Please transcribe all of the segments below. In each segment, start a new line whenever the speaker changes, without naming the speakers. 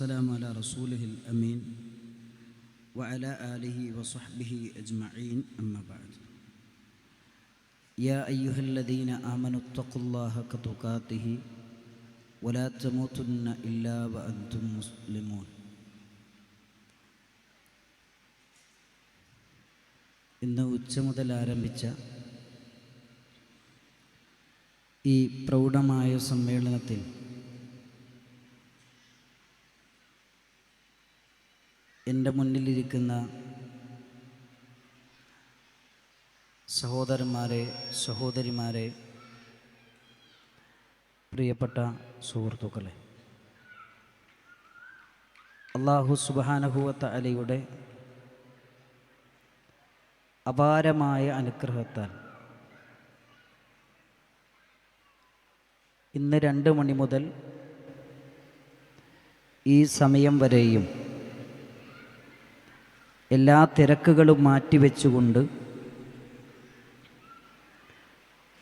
السلام على رسوله الأمين وعلى آله وصحبه أجمعين أما بعد يا أيها الذين آمنوا اتقوا الله حق تقاته ولا تموتن إلا وأنتم مسلمون. ഇന്ന് ഉച്ച മുതൽ ആരംഭിച്ച ഈ പ്രൗഢമായ സമ്മേളനത്തിൽ എൻ്റെ മുന്നിലിരിക്കുന്ന സഹോദരന്മാരെ, സഹോദരിമാരെ, പ്രിയപ്പെട്ട സുഹൃത്തുക്കളെ, അല്ലാഹു സുബ്ഹാനഹു വ തആലയുടെ അപാരമായ അനുഗ്രഹത്താൽ ഇന്ന് 2 മണി മുതൽ ഈ സമയം വരെയും എല്ലാ തിരക്കുകളും മാറ്റിവെച്ചുകൊണ്ട്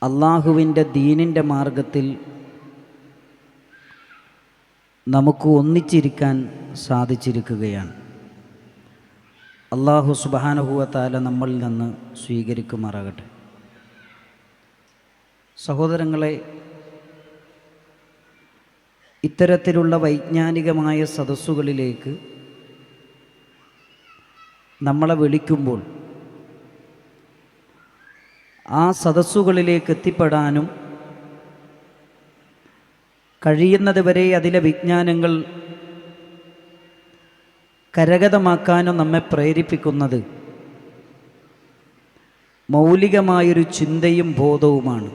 അള്ളാഹുവിൻ്റെ ദീനിൻ്റെ മാർഗത്തിൽ നമുക്ക് ഒന്നിച്ചിരിക്കാൻ സാധിച്ചിരിക്കുകയാണ്. അല്ലാഹു സുബ്ഹാനഹു വ തആല നമ്മളിൽ നിന്ന് സ്വീകരിക്കുമാറാകട്ടെ. സഹോദരങ്ങളെ, ഇത്തരത്തിലുള്ള വൈജ്ഞാനികമായ സദസ്സുകളിലേക്ക് നമ്മളെ വിളിക്കുമ്പോൾ ആ സദസ്സുകളിലേക്ക് എത്തിപ്പെടാനും കഴിയുന്നത് വരെ അതിലെ വിജ്ഞാനങ്ങൾ കരഗതമാക്കാനും നമ്മെ പ്രേരിപ്പിക്കുന്നത് മൗലികമായൊരു ചിന്തയും ബോധവുമാണ്.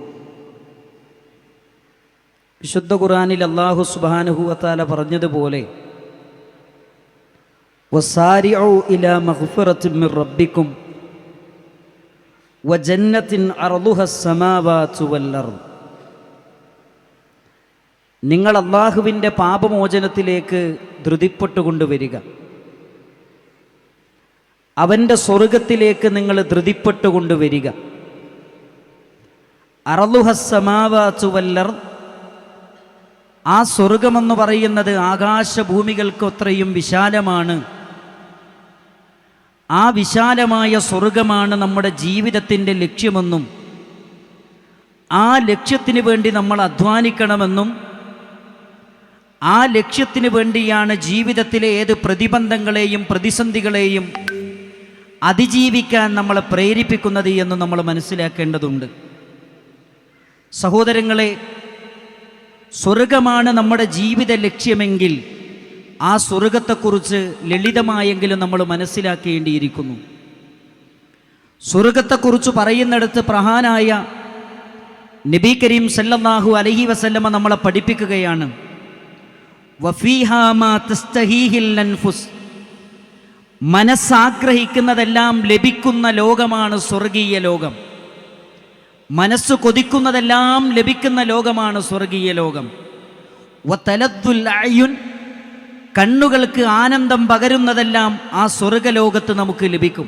വിശുദ്ധ ഖുർആനിൽ അല്ലാഹു സുബ്ഹാനഹു വ തആല പറഞ്ഞതുപോലെ വസാരിഉ ഇലാ മഗ്ഫിറത്തിൻ മിർ റബ്ബിക്കും വജന്നത്തിൻ അർളുഹസ് സമാവാതു വൽ അർദ്. നിങ്ങൾ അല്ലാഹുവിൻ്റെ പാപമോചനത്തിലേക്ക് ധൃതിപ്പെട്ടുകൊണ്ടുവരിക, അവൻ്റെ സ്വർഗത്തിലേക്ക് നിങ്ങൾ ധൃതിപ്പെട്ടുകൊണ്ടുവരിക. അർളുഹസ് സമാവാതു വൽ അർദ്, ആ സ്വർഗമെന്ന് പറയുന്നത് ആകാശഭൂമികൾക്കത്രയും വിശാലമാണ്. ആ വിശാലമായ സ്വർഗമാണ് നമ്മുടെ ജീവിതത്തിൻ്റെ ലക്ഷ്യമെന്നും ആ ലക്ഷ്യത്തിന് വേണ്ടി നമ്മൾ അധ്വാനിക്കണമെന്നും ആ ലക്ഷ്യത്തിന് വേണ്ടിയാണ് ജീവിതത്തിലെ ഏത് പ്രതിബന്ധങ്ങളെയും പ്രതിസന്ധികളെയും അതിജീവിക്കാൻ നമ്മളെ പ്രേരിപ്പിക്കുന്നത് എന്ന് നമ്മൾ മനസ്സിലാക്കേണ്ടതുണ്ട്. സഹോദരങ്ങളെ, സ്വർഗമാണ് നമ്മുടെ ജീവിത ലക്ഷ്യമെങ്കിൽ ആ സ്വർഗത്തെക്കുറിച്ച് ലളിതമായെങ്കിലും നമ്മൾ മനസ്സിലാക്കേണ്ടിയിരിക്കുന്നു. സ്വർഗത്തെക്കുറിച്ച് പറയുന്നിടത്ത് പ്രഹാനായ നബി കരീം സല്ലല്ലാഹു അലൈഹി വസല്ലമ നമ്മളെ പഠിപ്പിക്കുകയാണ്, വഫീഹാ മാ തസ്തഹീഹിൽ അൻഫുസ്, മനസ്സാഗ്രഹിക്കുന്നതെല്ലാം ലഭിക്കുന്ന ലോകമാണ് സ്വർഗീയ ലോകം. മനസ്സ് കൊതിക്കുന്നതെല്ലാം ലഭിക്കുന്ന ലോകമാണ് സ്വർഗീയ ലോകം. വതലദ്ദുൽ അയുൻ, കണ്ണുകൾക്ക് ആനന്ദം പകരുന്നതെല്ലാം ആ സ്വർഗലോകത്ത് നമുക്ക് ലഭിക്കും.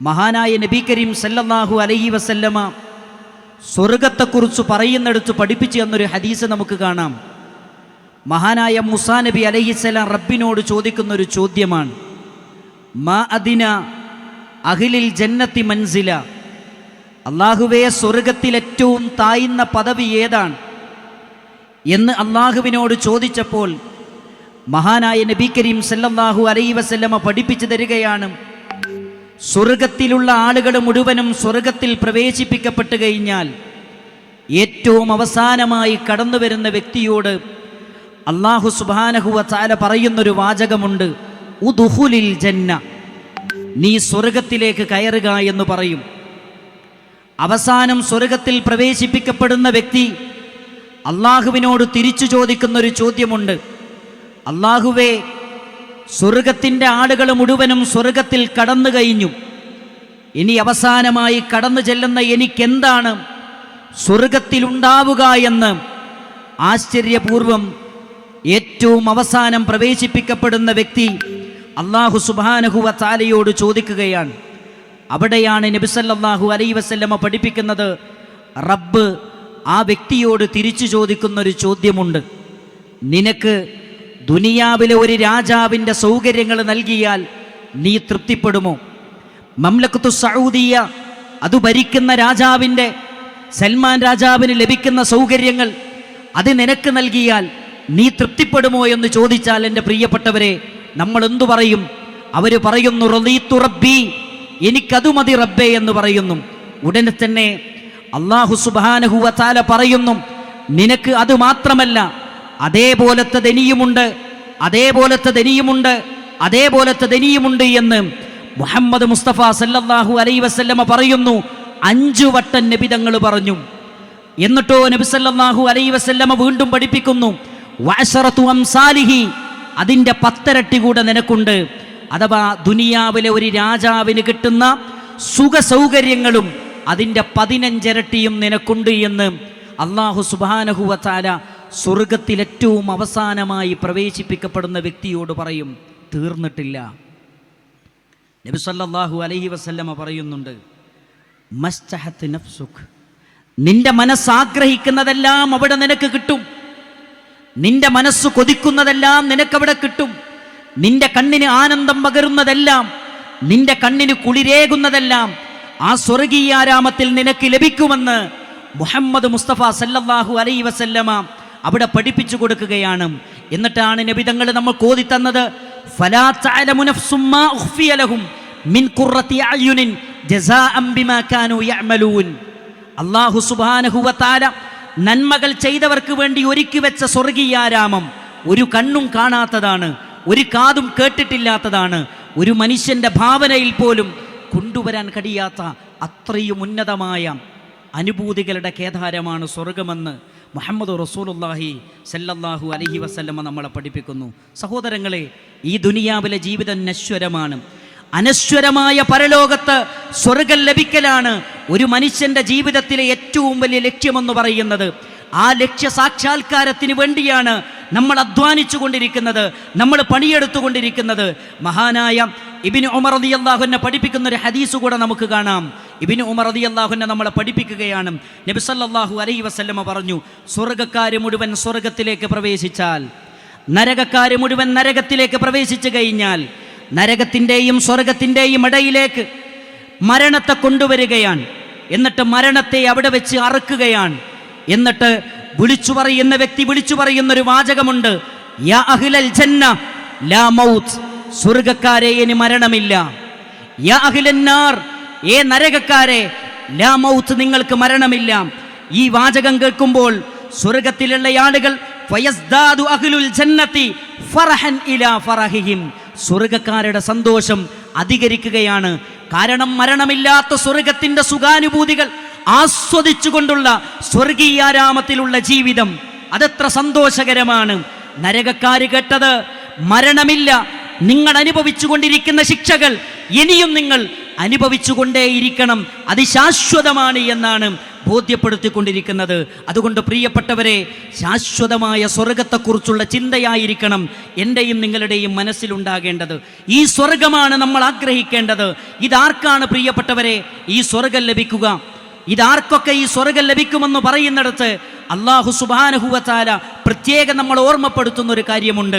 മഹാനായ നബി കരീം സല്ലല്ലാഹു അലൈഹി വസല്ലമ സ്വർഗത്തെക്കുറിച്ച് പറയുന്നിടത്ത് പഠിപ്പിച്ചു തന്നൊരു ഹദീസ് നമുക്ക് കാണാം. മഹാനായ മൂസാ നബി അലൈഹിസ്സലാം റബ്ബിനോട് ചോദിക്കുന്നൊരു ചോദ്യമാണ്, മാ അദിന അഹ്ലിൽ ജന്നത്തി മൻസില, അള്ളാഹുവേ, സ്വർഗത്തിൽ ഏറ്റവും താഴ്ന്ന പദവി ഏതാണ് എന്ന് അള്ളാഹുവിനോട് ചോദിച്ചപ്പോൾ മഹാനായ നബി കരീം സല്ലല്ലാഹു അലൈഹി വസല്ലമ പഠിപ്പിച്ചു തരികയാണ്, സ്വർഗത്തിലുള്ള ആളുകൾ മുഴുവനും സ്വർഗത്തിൽ പ്രവേശിപ്പിക്കപ്പെട്ടു കഴിഞ്ഞാൽ ഏറ്റവും അവസാനമായി കടന്നു വരുന്ന വ്യക്തിയോട് അല്ലാഹു സുബ്ഹാനഹു വ തആല പറയുന്നൊരു വാചകമുണ്ട്, ഉദ്ഖുലിൽ ജന്ന, നീ സ്വർഗത്തിലേക്ക് കയറുക എന്ന് പറയും. അവസാനം സ്വർഗത്തിൽ പ്രവേശിപ്പിക്കപ്പെടുന്ന വ്യക്തി അള്ളാഹുവിനോട് തിരിച്ചു ചോദിക്കുന്നൊരു ചോദ്യമുണ്ട്, അള്ളാഹുവേ, സ്വർഗത്തിൻ്റെ ആളുകൾ മുഴുവനും സ്വർഗത്തിൽ കടന്നു കഴിഞ്ഞു, ഇനി അവസാനമായി കടന്നു ചെല്ലുന്ന എനിക്കെന്താണ് സ്വർഗത്തിലുണ്ടാവുക എന്ന് ആശ്ചര്യപൂർവം ഏറ്റവും അവസാനം പ്രവേശിപ്പിക്കപ്പെടുന്ന വ്യക്തി അല്ലാഹു സുബ്ഹാനഹു വ തആലയോട് ചോദിക്കുകയാണ്. അവിടെയാണ് നബി സല്ലല്ലാഹു അലൈഹി വസല്ലമ പഠിപ്പിക്കുന്നത്, റബ്ബ് ആ വ്യക്തിയോട് തിരിച്ചു ചോദിക്കുന്നൊരു ചോദ്യമുണ്ട്, നിനക്ക് ദുനിയാവിലെ ഒരു രാജാവിൻ്റെ സൗകര്യങ്ങൾ നൽകിയാൽ നീ തൃപ്തിപ്പെടുമോ? മംലക്കത്തു സഊദിയ, അത് ഭരിക്കുന്ന രാജാവിൻ്റെ, സൽമാൻ രാജാവിന് ലഭിക്കുന്ന സൗകര്യങ്ങൾ അത് നിനക്ക് നൽകിയാൽ നീ തൃപ്തിപ്പെടുമോ എന്ന് ചോദിച്ചാൽ എൻ്റെ പ്രിയപ്പെട്ടവരെ, നമ്മൾ എന്തു പറയും? അവർ പറയുന്നു റളീതു റബ്ബി, എനിക്കതു മതി റബ്ബേ എന്ന് പറയുന്നു. ഉടനെ തന്നെ അല്ലാഹു സുബ്ഹാനഹു വ തആല പറയുന്നു, നിനക്ക് അത് മാത്രമല്ല, അതേപോലത്തെ ദനിയുമുണ്ട്, അതേപോലത്തെ ദനിയുമുണ്ട്, അതേപോലത്തെ ദനിയുമുണ്ട് എന്ന് മുഹമ്മദ് മുസ്തഫ സല്ലല്ലാഹു അലൈഹി വസല്ലമ പറയുന്നു. 5 വട്ടം നബി തങ്ങൾ പറഞ്ഞു. എന്നിട്ടോ നബി സല്ലല്ലാഹു അലൈഹി വസല്ലമ വീണ്ടും പഠിപ്പിക്കുന്നു, വഅശറതു അംസാലിഹി, അതിൻ്റെ 10 ഇരട്ടി കൂടെ നിനക്കുണ്ട്. അഥവാ ദുനിയാവിലെ ഒരു രാജാവിന് കിട്ടുന്ന സുഖ സൗകര്യങ്ങളും അതിൻ്റെ 15 ഇരട്ടിയും നിനക്കുണ്ട് എന്ന് അല്ലാഹു സുബ്ഹാനഹു വ തആല സ്വർഗത്തിൽ ഏറ്റവും അവസാനമായി പ്രവേശിപ്പിക്കപ്പെടുന്ന വ്യക്തിയോട് പറയും. തീർന്നിട്ടില്ല. നബി സല്ലല്ലാഹു അലൈഹി വസല്ലമ പറയുന്നുണ്ട്, മസ്തഹത്ത് നഫ്സുക്, നിന്റെ മനസ്സാഗ്രഹിക്കുന്നതെല്ലാം അവിടെ നിനക്ക് കിട്ടും. നിന്റെ മനസ്സ് കൊതിക്കുന്നതെല്ലാം നിനക്കവിടെ കിട്ടും. നിന്റെ കണ്ണിന് ആനന്ദം പകരുന്നതെല്ലാം, നിന്റെ കണ്ണിന് കുളിരേകുന്നതെല്ലാം ആ സ്വർഗീയാരാമത്തിൽ നിനക്ക് ലഭിക്കുമെന്ന് മുഹമ്മദ് മുസ്തഫ സല്ലല്ലാഹു അലൈഹി വസല്ലമ അവിടെ പഠിപ്പിച്ചു കൊടുക്കുകയാണ്. എന്നിട്ടാണ് നബി തങ്ങൾ നമ്മൾ കോതി തന്നത്, ഫലാ തഅലമു നഫ്സും മാ ഉഖ്ഫിയ ലഹും മിൻ ഖുറത്തി അയുനിൻ ജസാഅൻ ബിമാ കാനൂ യഅമലൂൻ. അല്ലാഹു സുബ്ഹാനഹു വ തആല നന്മകൾ ചെയ്തവർക്ക് വേണ്ടി ഒരുക്കി വെച്ച സ്വർഗീയാരാമം ഒരു കണ്ണും കാണാത്തതാണ്, ഒരു കാതും കേട്ടിട്ടില്ലാത്തതാണ്, ഒരു മനുഷ്യൻ്റെ ഭാവനയിൽ പോലും കൊണ്ടുവരാൻ കഴിയാത്ത അത്രയും ഉന്നതമായ അനുഭൂതികളുടെ കേദാരമാണ് സ്വർഗമെന്ന് മുഹമ്മദ് റസൂലുള്ളാഹി സല്ലല്ലാഹു അലൈഹി വസല്ലമ നമ്മളെ പഠിപ്പിക്കുന്നു. സഹോദരങ്ങളെ, ഈ ദുനിയാവിലെ ജീവിതം നശ്വരമാണ്. അനശ്വരമായ പരലോകത്ത് സ്വർഗം ലഭിക്കലാണ് ഒരു മനുഷ്യൻ്റെ ജീവിതത്തിലെ ഏറ്റവും വലിയ ലക്ഷ്യമെന്ന് പറയുന്നത്. ആ ലക്ഷ്യ സാക്ഷാത്കാരത്തിന് വേണ്ടിയാണ് നമ്മൾ അധ്വാനിച്ചു കൊണ്ടിരിക്കുന്നത്, നമ്മൾ പണിയെടുത്തുകൊണ്ടിരിക്കുന്നത്. മഹാനായ ഇബ്നു ഉമർ റളിയല്ലാഹു അൻഹു പഠിപ്പിക്കുന്ന ഒരു ഹദീസ് കൂടെ നമുക്ക് കാണാം. ഇബ്നു ഉമർ റളിയല്ലാഹു അൻഹു നമ്മളെ പഠിപ്പിക്കുകയാണ്. നബി സല്ലല്ലാഹു അലൈഹി വസല്ലമ പറഞ്ഞു, സ്വർഗ്ഗക്കാർ മുഴുവൻ സ്വർഗ്ഗത്തിലേക്ക് പ്രവേശിച്ചാൽ, നരകക്കാർ മുഴുവൻ നരകത്തിലേക്ക് പ്രവേശിച്ചു കഴിഞ്ഞാൽ, നരകത്തിൻ്റെയും സ്വർഗത്തിൻ്റെയും ഇടയിലേക്ക് മരണത്തെ കൊണ്ടുവരികയാണ്. എന്നിട്ട് മരണത്തെ അവിടെ വെച്ച് അറുക്കുകയാണ്. എന്നിട്ട് വിളിച്ചു പറയുന്ന വ്യക്തി വിളിച്ചു പറയുന്നൊരു വാചകമുണ്ട്, യാ അഹ്ലൽ ജന്ന ലാ മൗത്ത്, സ്വർഗക്കാരെ ഇനി മരണമില്ല. യാ അഹ്ലൻ നാർ, ഏ നരകക്കാരെ, ലാ മൗത്ത്, നിങ്ങൾക്ക് മരണമില്ല. ഈ വാചകം കേൾക്കുമ്പോൾ സ്വർഗത്തിലുള്ള ആളുകൾ ഫയസ്ദാദു അഹ്ലുൽ ജന്നതി ഫറഹൻ ഇലാ ഫറഹിഹിം, സ്വർഗക്കാരുടെ സന്തോഷം അധികരിക്കുകയാണ്. കാരണം മരണമില്ലാത്ത സ്വർഗത്തിൻ്റെ സുഖാനുഭൂതികൾ ആസ്വദിച്ചുകൊണ്ടുള്ള സ്വർഗീയാരാമത്തിലുള്ള ജീവിതം അതെത്ര സന്തോഷകരമാണ്. നരകക്കാര് കേട്ടത്, മരണമില്ല, നിങ്ങൾ അനുഭവിച്ചു കൊണ്ടിരിക്കുന്ന ശിക്ഷകൾ ഇനിയും നിങ്ങൾ അനുഭവിച്ചുകൊണ്ടേയിരിക്കണം, അത് ശാശ്വതമാണ് എന്നാണ് ബോധ്യപ്പെടുത്തിക്കൊണ്ടിരിക്കുന്നത്. അതുകൊണ്ട് പ്രിയപ്പെട്ടവരെ, ശാശ്വതമായ സ്വർഗത്തെക്കുറിച്ചുള്ള ചിന്തയായിരിക്കണം എൻ്റെയും നിങ്ങളുടെയും മനസ്സിലുണ്ടാകേണ്ടത്. ഈ സ്വർഗമാണ് നമ്മൾ ആഗ്രഹിക്കേണ്ടത്. ഇതാർക്കാണ് പ്രിയപ്പെട്ടവരെ ഈ സ്വർഗം ലഭിക്കുക? ഇതാർക്കൊക്കെ ഈ സ്വർഗം ലഭിക്കുമെന്ന് പറയുന്നിടത്ത് അല്ലാഹു സുബ്ഹാനഹു വ തആല പ്രത്യേകം നമ്മൾ ഓർമ്മപ്പെടുത്തുന്ന ഒരു കാര്യമുണ്ട്.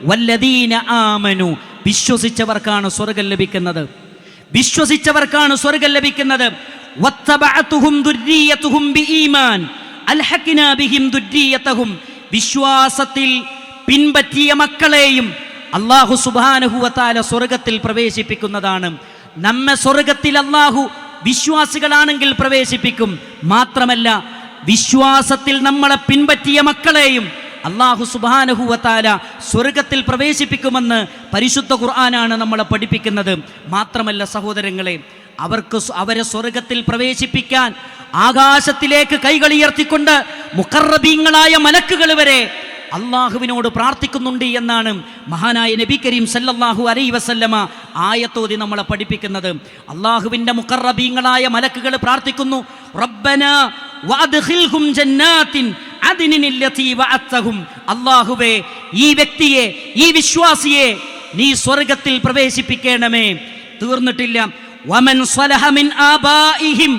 വല്ലദീന ആമനു, വിശ്വസിച്ചവർക്കാണ് സ്വർഗം ലഭിക്കുന്നത്. വിശ്വസിച്ചവർക്കാണ് സ്വർഗം ലഭിക്കുന്നത്. വത്തബഅതുഹും ദുർരിയതുഹും ബിഈമാൻ അൽഹഖ്നാ ബിഹിം ദുർരിയതഹും, വിശ്വാസത്തിൽ പിൻപറ്റിയ മക്കളെയും അല്ലാഹു സുബ്ഹാനഹു വ തആല സ്വർഗത്തിൽ പ്രവേശിപ്പിക്കുന്നതാണ്. നമ്മെ സ്വർഗത്തിൽ അല്ലാഹു വിശ്വാസികളാണെങ്കിൽ പ്രവേശിപ്പിക്കും. മാത്രമല്ല, വിശ്വാസത്തിൽ നമ്മളെ പിൻപറ്റിയ മക്കളെയും അല്ലാഹു സുബ്ഹാനഹു വ തആല സ്വർഗത്തിൽ പ്രവേശിപ്പിക്കുമെന്ന് പരിശുദ്ധ ഖുർആനാണ് നമ്മളെ പഠിപ്പിക്കുന്നത്. മാത്രമല്ല സഹോദരങ്ങളെ, അവരെ സ്വർഗത്തിൽ പ്രവേശിപ്പിക്കാൻ ആകാശത്തിലേക്ക് കൈകളുയർത്തിക്കൊണ്ട് മുഖറബീങ്ങളായ മലക്കുകൾ വരെ അള്ളാഹുവിനോട് പ്രാർത്ഥിക്കുന്നുണ്ട് എന്നാണ് മഹാനായ നബി കരീം സല്ലല്ലാഹു അലൈഹി വസല്ലമ ആയത്തോതി നമ്മളെ പഠിപ്പിക്കുന്നത്. അള്ളാഹുവിൻ്റെ മുഖറബീങ്ങളായ മലക്കുകൾ പ്രാർത്ഥിക്കുന്നു, റബ്ബനാ വഅദ്ഖിൽഹും ജന്നാത്തിൻ അദ്നിനില്ലതി വഅത്തഹും, അല്ലാഹുവേ, ഈ വ്യക്തിയെ, ഈ വിശ്വാസിയെ നീ സ്വർഗത്തിൽ പ്രവേശിപ്പിക്കണമേ. തീർന്നിട്ടില്ല. വമൻ സ്വലഹ മിൻ ആബാഇഹിം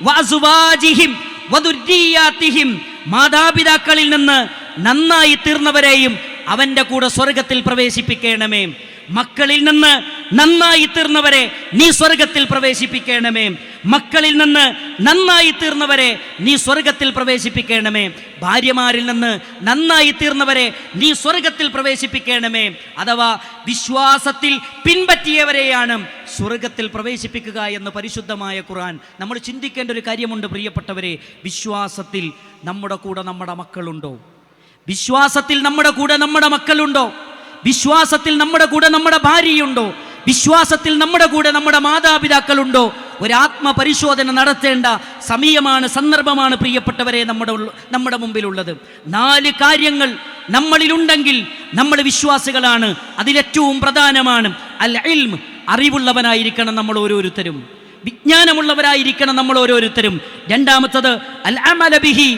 വഅസ്വാജിഹിം വദുർരിയാതിഹിം, മാതാപിതാക്കളിൽ നിന്ന് നന്നായി തീർന്നവരെയും
അവൻ്റെ കൂടെ സ്വർഗത്തിൽ പ്രവേശിപ്പിക്കണമേ. മക്കളിൽ നിന്ന് നന്നായി തീർന്നവരെ നീ സ്വർഗത്തിൽ പ്രവേശിപ്പിക്കണമേ. മക്കളിൽ നിന്ന് നന്നായി തീർന്നവരെ നീ സ്വർഗത്തിൽ പ്രവേശിപ്പിക്കണമേ. ഭാര്യമാരിൽ നിന്ന് നന്നായി തീർന്നവരെ നീ സ്വർഗത്തിൽ പ്രവേശിപ്പിക്കണമേ. അഥവാ വിശ്വാസത്തിൽ പിൻപറ്റിയവരെയാണ് സ്വർഗത്തിൽ പ്രവേശിപ്പിക്കുക എന്ന് പരിശുദ്ധമായ ഖുർആൻ. നമ്മൾ ചിന്തിക്കേണ്ട ഒരു കാര്യമുണ്ട് പ്രിയപ്പെട്ടവരെ. വിശ്വാസത്തിൽ നമ്മുടെ കൂടെ നമ്മുടെ മക്കളുണ്ടോ? വിശ്വാസത്തിൽ നമ്മുടെ കൂടെ നമ്മുടെ മക്കളുണ്ടോ? വിശ്വാസത്തിൽ നമ്മുടെ കൂടെ നമ്മുടെ ഭാര്യയുണ്ടോ? വിശ്വാസത്തിൽ നമ്മുടെ കൂടെ നമ്മുടെ മാതാപിതാക്കളുണ്ടോ? ഒരാത്മപരിശോധന നടത്തേണ്ട സമയമാണ്, സന്ദർഭമാണ് പ്രിയപ്പെട്ടവരെ നമ്മുടെ മുമ്പിലുള്ളത്. 4 കാര്യങ്ങൾ നമ്മളിലുണ്ടെങ്കിൽ നമ്മൾ വിശ്വാസികളാണ്. അതിലേറ്റവും പ്രധാനമാണ് അൽ ഇൽം. അറിവുള്ളവനായിരിക്കണം നമ്മൾ ഓരോരുത്തരും, വിജ്ഞാനമുള്ളവരായിരിക്കണം നമ്മൾ ഓരോരുത്തരും. രണ്ടാമത്തത് അൽ അമല ബിഹി,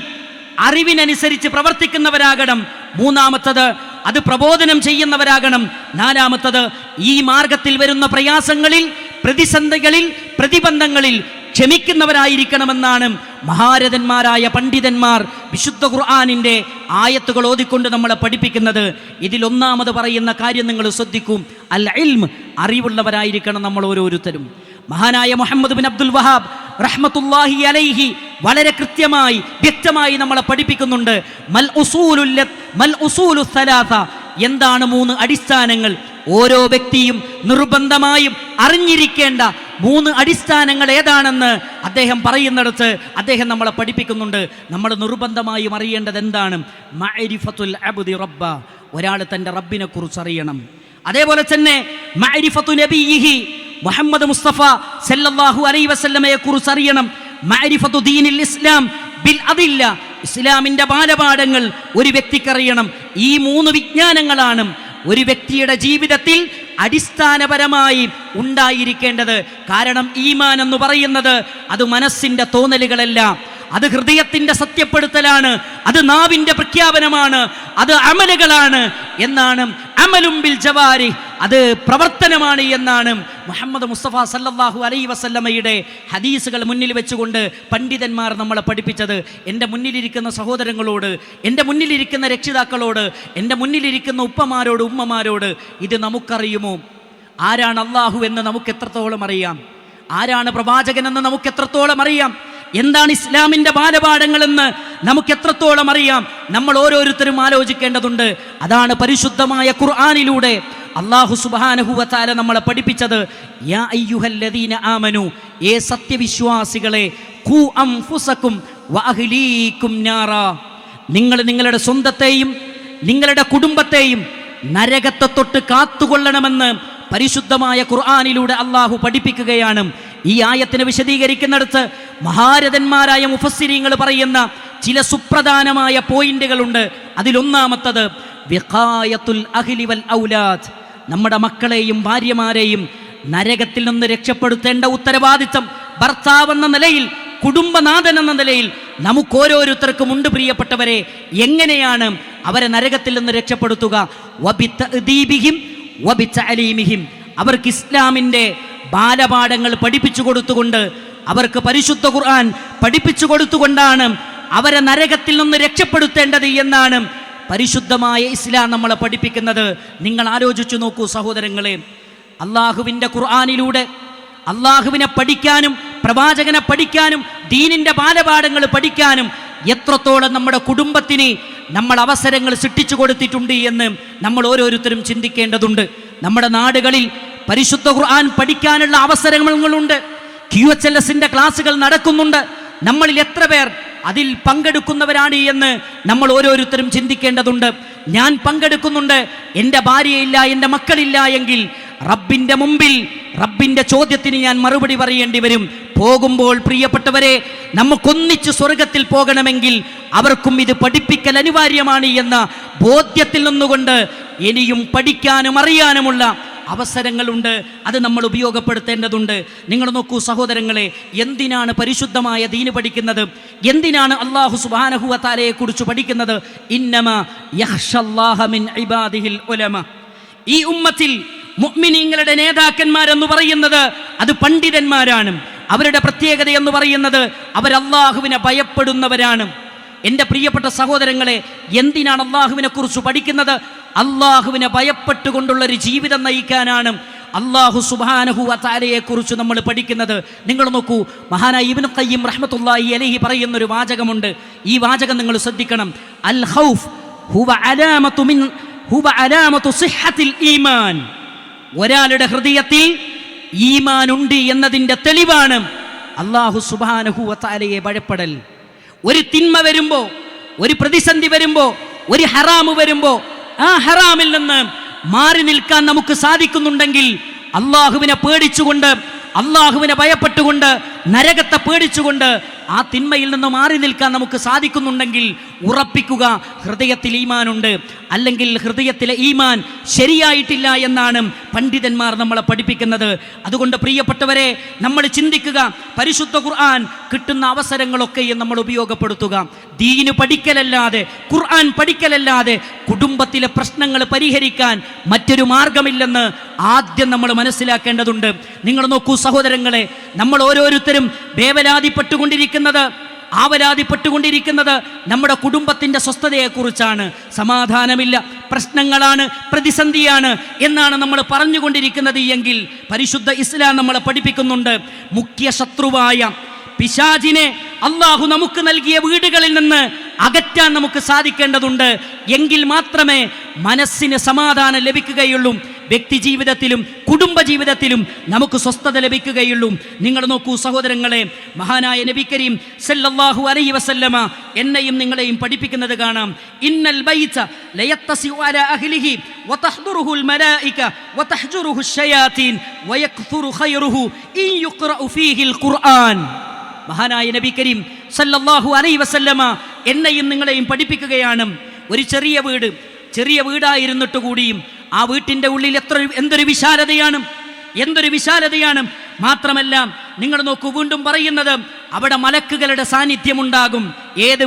അറിവിനനുസരിച്ച് പ്രവർത്തിക്കുന്നവരാകണം. മൂന്നാമത്തത് അത് പ്രബോധനം ചെയ്യുന്നവരാകണം. നാലാമത്തത് ഈ മാർഗത്തിൽ വരുന്ന പ്രയാസങ്ങളിൽ, പ്രതിസന്ധികളിൽ, പ്രതിബന്ധങ്ങളിൽ ക്ഷമിക്കുന്നവരായിരിക്കണമെന്നാണ് മഹാരഥന്മാരായ പണ്ഡിതന്മാർ വിശുദ്ധ ഖുർആനിൻ്റെ ആയത്തുകൾ ഓതിക്കൊണ്ട് നമ്മളെ പഠിപ്പിക്കുന്നത്. ഇതിൽ ഒന്നാമത് പറയുന്ന കാര്യം നിങ്ങൾ ശ്രദ്ധിക്കും. അൽ ഇൽം, അറിവുള്ളവരായിരിക്കണം നമ്മൾ ഓരോരുത്തരും. മഹാനായ മുഹമ്മദ് ബിൻ അബ്ദുൽ വഹാബ് റഹ്മത്തുള്ളാഹി അലൈഹി വളരെ കൃത്യമായി വ്യക്തമായി നമ്മളെ പഠിപ്പിക്കുന്നുണ്ട്. മൽ ഉസൂലു സലാസ, എന്താണ് 3 അടിസ്ഥാനങ്ങൾ? ഓരോ വ്യക്തിയും നിർബന്ധമായും അറിഞ്ഞിരിക്കേണ്ട 3 അടിസ്ഥാനങ്ങൾ ഏതാണെന്ന് അദ്ദേഹം പറയുന്നിടത്ത് അദ്ദേഹം നമ്മളെ പഠിപ്പിക്കുന്നുണ്ട്. നമ്മൾ നിർബന്ധമായും അറിയേണ്ടത് എന്താണ്? മഅരിഫത്തുൽ അബ്ദി റബ്ബ, ഒരാൾ തൻ്റെ റബ്ബിനെ കുറിച്ച് അറിയണം. അതേപോലെ തന്നെ മഅരിഫത്തു നബിയിഹി, മുഹമ്മദ് മുസ്തഫ സല്ലല്ലാഹു അലൈഹി വസല്ലമയെ കുറിച്ച് അറിയണം. മഅരിഫത്തു ദീനിൽ ഇസ്ലാം ബിൽ അദില്ല, ഇസ്ലാമിൻ്റെ ബാലപാഠങ്ങൾ ഒരു വ്യക്തിക്കറിയണം. ഈ 3 വിജ്ഞാനങ്ങളാണ് ഒരു വ്യക്തിയുടെ ജീവിതത്തിൽ അടിസ്ഥാനപരമായി ഉണ്ടായിരിക്കേണ്ടത്. കാരണം ഈമാൻ എന്ന് പറയുന്നത് അത് മനസ്സിൻ്റെ തോന്നലുകളല്ല, അത് ഹൃദയത്തിൻ്റെ സത്യപ്പെടുത്തലാണ്, അത് നാവിൻ്റെ പ്രഖ്യാപനമാണ്, അത് അമലുകളാണ് എന്നാണ്. അമലും ബിൽ ജവാരി, അത് പ്രവർത്തനമാണ് എന്നാണ് മുഹമ്മദ് മുസ്തഫ സല്ലല്ലാഹു അലൈഹി വസല്ലമയുടെ ഹദീസുകൾ മുന്നിൽ വെച്ചുകൊണ്ട് പണ്ഡിതന്മാർ നമ്മളെ പഠിപ്പിച്ചത്. എൻ്റെ മുന്നിലിരിക്കുന്ന സഹോദരങ്ങളോട്, എൻ്റെ മുന്നിലിരിക്കുന്ന രക്ഷിതാക്കളോട്, എൻ്റെ മുന്നിലിരിക്കുന്ന ഉപ്പമാരോട്, ഉമ്മമാരോട്, ഇത് നമുക്കറിയുമോ? ആരാണ് അള്ളാഹു എന്ന് നമുക്ക് എത്രത്തോളം അറിയാം? ആരാണ് പ്രവാചകൻ എന്ന് നമുക്ക് എത്രത്തോളം അറിയാം? എന്താണ് ഇസ്ലാമിൻ്റെ ബാലപാഠങ്ങളെന്ന് നമുക്ക് എത്രത്തോളം അറിയാം? നമ്മൾ ഓരോരുത്തരും ആലോചിക്കേണ്ടതുണ്ട്. അതാണ് പരിശുദ്ധമായ ഖുർആനിലൂടെ അല്ലാഹു സുബ്ഹാനഹു വ തആല നമ്മളെ പഠിപ്പിച്ചത്. യാ അയ്യുഹല്ലദീന ആമനു, ഏ സത്യവിശ്വാസികളെ, ഖൂ അൻഫുസകും വ അഹ്ലീകും നാറാ, നിങ്ങൾ നിങ്ങളുടെ സ്വന്തത്തെയും നിങ്ങളുടെ കുടുംബത്തെയും നരകത്തെ തൊട്ട് കാത്തുകൊള്ളണമെന്ന് പരിശുദ്ധമായ ഖുർആനിലൂടെ അല്ലാഹു പഠിപ്പിക്കുകയാണ്. ഈ ആയത്തിനെ വിശദീകരിക്കുന്നിടത്ത് മഹാരഥന്മാരായ മുഫസ്സിരീങ്ങൾ പറയുന്ന ചില സുപ്രധാനമായ പോയിന്റുകളുണ്ട്. അതിലൊന്നാമത്തത് വിഖായത്തുൽ അഹ്ലി വൽ ഔലാദ്, നമ്മുടെ മക്കളെയും ഭാര്യമാരെയും നരകത്തിൽ നിന്ന് രക്ഷപ്പെടുത്തേണ്ട ഉത്തരവാദിത്തം ഭർത്താവെന്ന നിലയിൽ, കുടുംബനാഥൻ എന്ന നിലയിൽ നമുക്കോരോരുത്തർക്കും ഉണ്ട് പ്രിയപ്പെട്ടവരെ. എങ്ങനെയാണ് അവരെ നരകത്തിൽ നിന്ന് രക്ഷപ്പെടുത്തുക? വബിതഅദീബിഹിം വബിതഅലീമിഹിം, അവർക്ക് ഇസ്ലാമിൻ്റെ ബാലപാഠങ്ങൾ പഠിപ്പിച്ചു കൊടുത്തുകൊണ്ട്, അവർക്ക് പരിശുദ്ധ ഖുർആൻ പഠിപ്പിച്ചു കൊടുത്തുകൊണ്ടാണ് അവരെ നരകത്തിൽ നിന്ന് രക്ഷപ്പെടുത്തേണ്ടത് എന്നാണ് പരിശുദ്ധമായ ഇസ്ലാം നമ്മളെ പഠിപ്പിക്കുന്നത്. നിങ്ങൾ ആലോചിച്ചു നോക്കൂ സഹോദരങ്ങളെ, അള്ളാഹുവിൻ്റെ ഖുർആനിലൂടെ അള്ളാഹുവിനെ പഠിക്കാനും പ്രവാചകനെ പഠിക്കാനും ദീനിൻ്റെ ബാലപാഠങ്ങൾ പഠിക്കാനും എത്രത്തോളം നമ്മുടെ കുടുംബത്തിന് നമ്മൾ അവസരങ്ങൾ സൃഷ്ടിച്ചു കൊടുത്തിട്ടുണ്ട് എന്ന് നമ്മൾ ഓരോരുത്തരും ചിന്തിക്കേണ്ടതുണ്ട്. നമ്മുടെ നാടുകളിൽ പരിശുദ്ധ ഖുർആൻ പഠിക്കാനുള്ള അവസരങ്ങളുണ്ട്. QHLS-ന്റെ ക്ലാസ്സുകൾ നടക്കുന്നുണ്ട്. നമ്മളിൽ എത്ര പേർ അതിൽ പങ്കെടുക്കുന്നവരാണ് എന്ന് നമ്മൾ ഓരോരുത്തരും ചിന്തിക്കേണ്ടതുണ്ട്. ഞാൻ പങ്കെടുക്കുന്നുണ്ട്, എൻ്റെ ഭാര്യയില്ല, എൻ്റെ മക്കളില്ല എങ്കിൽ റബ്ബിൻ്റെ മുമ്പിൽ റബ്ബിൻ്റെ ചോദ്യത്തിന് ഞാൻ മറുപടി പറയേണ്ടി വരും. പോകുമ്പോൾ പ്രിയപ്പെട്ടവരെ, നമുക്കൊന്നിച്ച് സ്വർഗത്തിൽ പോകണമെങ്കിൽ അവർക്കും ഇത് പഠിപ്പിക്കൽ അനിവാര്യമാണ് എന്ന ബോധ്യത്തിൽ നിന്നുകൊണ്ട് ഇനിയും പഠിക്കാനും അറിയാനുമുള്ള അവസരങ്ങളുണ്ട്. അത് നമ്മൾ ഉപയോഗപ്പെടുത്തേണ്ടതുണ്ട്. നിങ്ങൾ നോക്കൂ സഹോദരങ്ങളെ, എന്തിനാണ് പരിശുദ്ധമായ ദീന് പഠിക്കുന്നത്? എന്തിനാണ് അല്ലാഹു സുബ്ഹാനഹു വ തആലയെ കുറിച്ച് പഠിക്കുന്നത്? ഇന്നമാ യഖ്ഷല്ലാഹ മിൻ ഇബാദിഹിൽ ഉലമ. ഈ ഉമ്മത്തിൽ മുഅ്മിനീങ്ങളുടെ നേതാക്കന്മാരെന്ന് പറയുന്നത് അത് പണ്ഡിതന്മാരാണ്. അവരുടെ പ്രത്യേകത എന്ന് പറയുന്നത് അവർ അല്ലാഹുവിനെ ഭയപ്പെടുന്നവരാണ്. എൻ്റെ പ്രിയപ്പെട്ട സഹോദരങ്ങളെ, എന്തിനാണ് അല്ലാഹുവിനെ കുറിച്ച് പഠിക്കുന്നത്? അള്ളാഹുവിനെ ഭയപ്പെട്ടുകൊണ്ടുള്ളൊരു ജീവിതം നയിക്കാനാണ് അള്ളാഹു സുബ്ഹാനഹു വ തആലയെ കുറിച്ച് നമ്മൾ പഠിക്കുന്നത്. നിങ്ങൾ നോക്കൂ, മഹാനായ ഇബ്നു ഖയ്യിം റഹ്മത്തുള്ളാഹി അലൈഹി പറയുന്നൊരു വാചകമുണ്ട്. ഈ വാചകം നിങ്ങൾ ശ്രദ്ധിക്കണം. അൽ ഖൗഫ് ഹുവ അലാമത്തു സിഹ്ഹത്തിൽ ഈമാൻ. ഒരാളുടെ ഹൃദയത്തിൽ ഈമാൻ ഉണ്ട് എന്നതിൻ്റെ തെളിവാണ് അള്ളാഹു സുബ്ഹാനഹു വ തആലയെ ഭയപ്പെടൽ. ഒരു തിന്മ വരുമ്പോ, ഒരു പ്രതിസന്ധി വരുമ്പോ, ഒരു ഹറാമ് വരുമ്പോ ആ ഹറാമിൽ നിന്ന് മാറി നിൽക്കാൻ നമുക്ക് സാധിക്കുന്നുണ്ടെങ്കിൽ, അള്ളാഹുവിനെ പേടിച്ചുകൊണ്ട്, അള്ളാഹുവിനെ ഭയപ്പെട്ടുകൊണ്ട്, നരകത്തെ പേടിച്ചുകൊണ്ട് ആ തിന്മയിൽ നിന്ന് മാറി നിൽക്കാൻ നമുക്ക് സാധിക്കുന്നുണ്ടെങ്കിൽ ഉറപ്പിക്കുക, ഹൃദയത്തിൽ ഈമാനുണ്ട്. അല്ലെങ്കിൽ ഹൃദയത്തിലെ ഈമാൻ ശരിയായിട്ടില്ല എന്നാണ് പണ്ഡിതന്മാർ നമ്മളെ പഠിപ്പിക്കുന്നത്. അതുകൊണ്ട് പ്രിയപ്പെട്ടവരെ, നമ്മൾ ചിന്തിക്കുക, പരിശുദ്ധ ഖുർആൻ കിട്ടുന്ന അവസരങ്ങളൊക്കെയും നമ്മൾ ഉപയോഗപ്പെടുത്തുക. ദീന് പഠിക്കലല്ലാതെ, ഖുർആൻ പഠിക്കലല്ലാതെ കുടുംബത്തിലെ പ്രശ്നങ്ങൾ പരിഹരിക്കാൻ മറ്റൊരു മാർഗമില്ലെന്ന് ആദ്യം നമ്മൾ മനസ്സിലാക്കേണ്ടതുണ്ട്. നിങ്ങൾ നോക്കൂ സഹോദരങ്ങളെ, നമ്മൾ ഓരോരുത്തരും ആവലാതിപ്പെട്ടുകൊണ്ടിരിക്കുന്നത് നമ്മുടെ കുടുംബത്തിൻ്റെ സ്വസ്ഥതയെക്കുറിച്ചാണ്. സമാധാനമില്ല, പ്രശ്നങ്ങളാണ്, പ്രതിസന്ധിയാണ് എന്നാണ് നമ്മൾ പറഞ്ഞുകൊണ്ടിരിക്കുന്നത് എങ്കിൽ പരിശുദ്ധ ഇസ്ലാം നമ്മളെ പഠിപ്പിക്കുന്നുണ്ട്, മുഖ്യ ശത്രുവായ പിശാചിനെ അള്ളാഹു നമുക്ക് നൽകിയ വീടുകളിൽ നിന്ന് അകറ്റാൻ നമുക്ക് സാധിക്കേണ്ടതുണ്ട്. എങ്കിൽ മാത്രമേ മനസ്സിന് സമാധാനം ലഭിക്കുകയുള്ളൂ, വ്യക്തി ജീവിതത്തിലും കുടുംബ ജീവിതത്തിലും നമുക്ക് സ്വസ്ഥത ലഭിക്കുകയുള്ളൂ. നിങ്ങൾ നോക്കൂ സഹോദരങ്ങളെ, മഹാനായ നബി കരീം സല്ലല്ലാഹു അലൈഹി വസല്ലമ എന്നെയും നിങ്ങളെയും പഠിപ്പിക്കുന്നത് കാണാം. ഇന്നൽ ബൈത ലയത്തസിഉ അലാ അഹ്ലിഹി വതഹ്ദുറുഹുൽ മലായിക വതഹ്ജുറുഹു ശയാതീൻ വയക്തുറു ഖൈറുഹു ഇൻ യുഖറഉ ഫീഹിൽ ഖുർആൻ. മഹാനായ നബി കരീം സല്ലല്ലാഹു അലൈഹി വസല്ലമ എന്നെയും നിങ്ങളെയും പഠിപ്പിക്കുകയാണ്. ഒരു ചെറിയ വീടായിരുന്നിട്ട് കൂടിയും ആ വീട്ടിൻ്റെ ഉള്ളിൽ എന്തൊരു വിശാലതയാണ്. മാത്രമല്ല നിങ്ങൾ നോക്കൂ, വീണ്ടും പറയുന്നത്, അവിടെ മലക്കുകളുടെ സാന്നിധ്യമുണ്ടാകും. ഏത്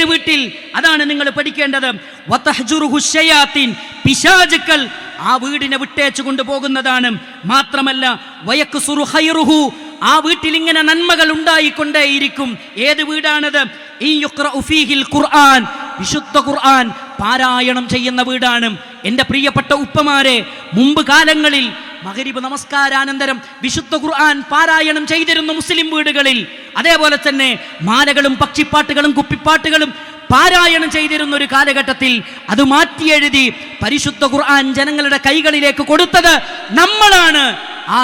വീട്ടിൽ അതാണ് നിങ്ങൾ പഠിക്കേണ്ടത്. വതഹ്ജുറുഹു ശയാതീൻ, പിശാചുക്കൾ ആ വീടിനെ വിട്ടേച്ചു കൊണ്ടുപോകുന്നതാണ്. മാത്രമല്ല വയക്സുറു ഖൈറുഹു, ആ വീട്ടിൽ ഇങ്ങനെ നന്മകൾ ഉണ്ടായിക്കൊണ്ടേയിരിക്കും. ഏത് വീടാണത്? ഖുർആൻ, വിശുദ്ധ ഖുർആൻ പാരായണം ചെയ്യുന്ന വീടാണ്. എൻ്റെ പ്രിയപ്പെട്ട ഉപ്പമാരെ, മുമ്പ് കാലങ്ങളിൽ മഗ്രിബ് നമസ്കാരാനന്തരം വിശുദ്ധ ഖുർആൻ പാരായണം ചെയ്തിരുന്നു മുസ്ലിം വീടുകളിൽ. അതേപോലെ തന്നെ മാലകളും പക്ഷിപ്പാട്ടുകളും കുപ്പിപ്പാട്ടുകളും പാരായണം ചെയ്തിരുന്ന ഒരു കാലഘട്ടത്തിൽ അത് മാറ്റിയെഴുതി പരിശുദ്ധ ഖുർആൻ ജനങ്ങളുടെ കൈകളിലേക്ക് കൊടുത്തത് നമ്മളാണ്.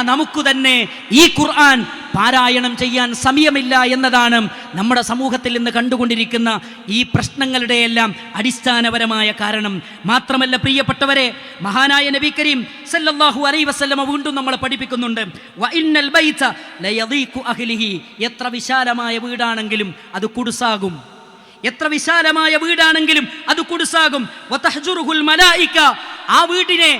നമുക്ക് തന്നെ ഈ ഖുർആൻ പാരായണം ചെയ്യാൻ സമയമില്ല എന്നതാണ് നമ്മുടെ സമൂഹത്തിൽ ഇന്ന് കണ്ടുകൊണ്ടിരിക്കുന്ന ഈ പ്രശ്നങ്ങളുടെ എല്ലാം അടിസ്ഥാനപരമായ കാരണം. മാത്രമല്ല പ്രിയപ്പെട്ടവരെ, മഹാനായ നബി കരീം സല്ലല്ലാഹു അലൈഹി വസല്ലമ വീണ്ടും നമ്മളെ പഠിപ്പിക്കുന്നുണ്ട്, വഇന്നൽ ബൈത ലയദീഖു അഹ്ലിഹി. എത്ര വിശാലമായ വീടാണെങ്കിലും അത് കുടുസാകും. വതഹ്ജുറുഹുൽ മലായിക, ആ വീടിനെ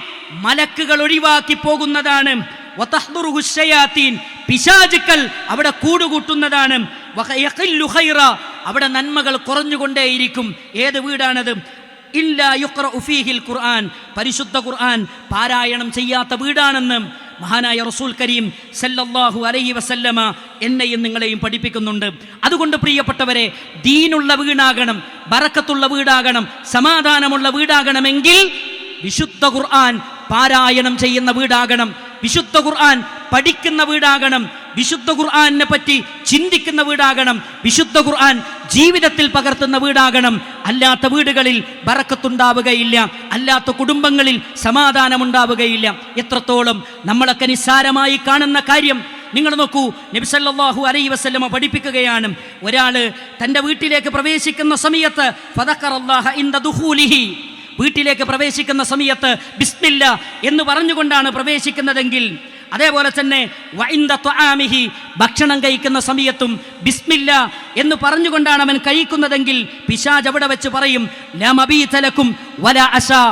മലക്കുകൾ ഒഴിവാക്കി പോകുന്നതാണ്. വതഹ്ദുറുഹു ശയാതീൻ, പിശാചുക്കൾ അവിടെ കൂടുകൂട്ടുന്നതാണ്. വയഖില്ലു ഖൈറ, അവിടെ നന്മകൾ കുറഞ്ഞുകൊണ്ടേയിരിക്കും. ഏത് വീടാണത്? ഇല്ലാ യുഖറഉ ഫീഹിൽ ഖുർആൻ, പരിശുദ്ധ ഖുർആൻ പാരായണം ചെയ്യാത്ത വീടാണെന്ന് മഹാനായ റസൂൽ കരീം സല്ലല്ലാഹു അലൈഹി വസല്ലമ എന്നെയും നിങ്ങളെയും പഠിപ്പിക്കുന്നുണ്ട്. അതുകൊണ്ട് പ്രിയപ്പെട്ടവരെ, ദീനുള്ള വീടാകണം, ബറക്കത്തുള്ള വീടാകണം, സമാധാനമുള്ള വീടാകണമെങ്കിൽ വിശുദ്ധ ഖുർആൻ പാരായണം ചെയ്യുന്ന വീടാകണം, വിശുദ്ധ ഖുർആൻ പഠിക്കുന്ന വീടാകണം, വിശുദ്ധ ഖുർആനെ പറ്റി ചിന്തിക്കുന്ന വീടാകണം, വിശുദ്ധ ഖുർആൻ ജീവിതത്തിൽ പകർത്തുന്ന വീടാകണം. അല്ലാത്ത വീടുകളിൽ ബറക്കത്തുണ്ടാവുകയില്ല, അല്ലാത്ത കുടുംബങ്ങളിൽ സമാധാനമുണ്ടാവുകയില്ല. എത്രത്തോളം നമ്മളൊക്കെ നിസ്സാരമായി കാണുന്ന കാര്യം നിങ്ങൾ നോക്കൂ. നബി സല്ലല്ലാഹു അലൈഹി വസല്ലമ പഠിപ്പിക്കുകയാണ്, ഒരാൾ തൻ്റെ വീട്ടിലേക്ക് പ്രവേശിക്കുന്ന സമയത്ത് ഫദക്കറല്ലാഹ ഇൻദ ദുഖൂലിഹി, വീട്ടിലേക്ക് പ്രവേശിക്കുന്ന സമയത്ത് ബിസ്മില്ല എന്ന് പറഞ്ഞുകൊണ്ടാണ് പ്രവേശിക്കുന്നതെങ്കിൽ, അതേപോലെ തന്നെ വഇൻദ തുആമിഹി, ഭക്ഷണം കഴിക്കുന്ന സമയത്തും ബിസ്മില്ല എന്ന് പറഞ്ഞുകൊണ്ടാണ് അവൻ കഴിക്കുന്നതെങ്കിൽ, പിശാച് അവിടെ വെച്ച് പറയും ലാ മബീത ലക്കും വലാ അശാ,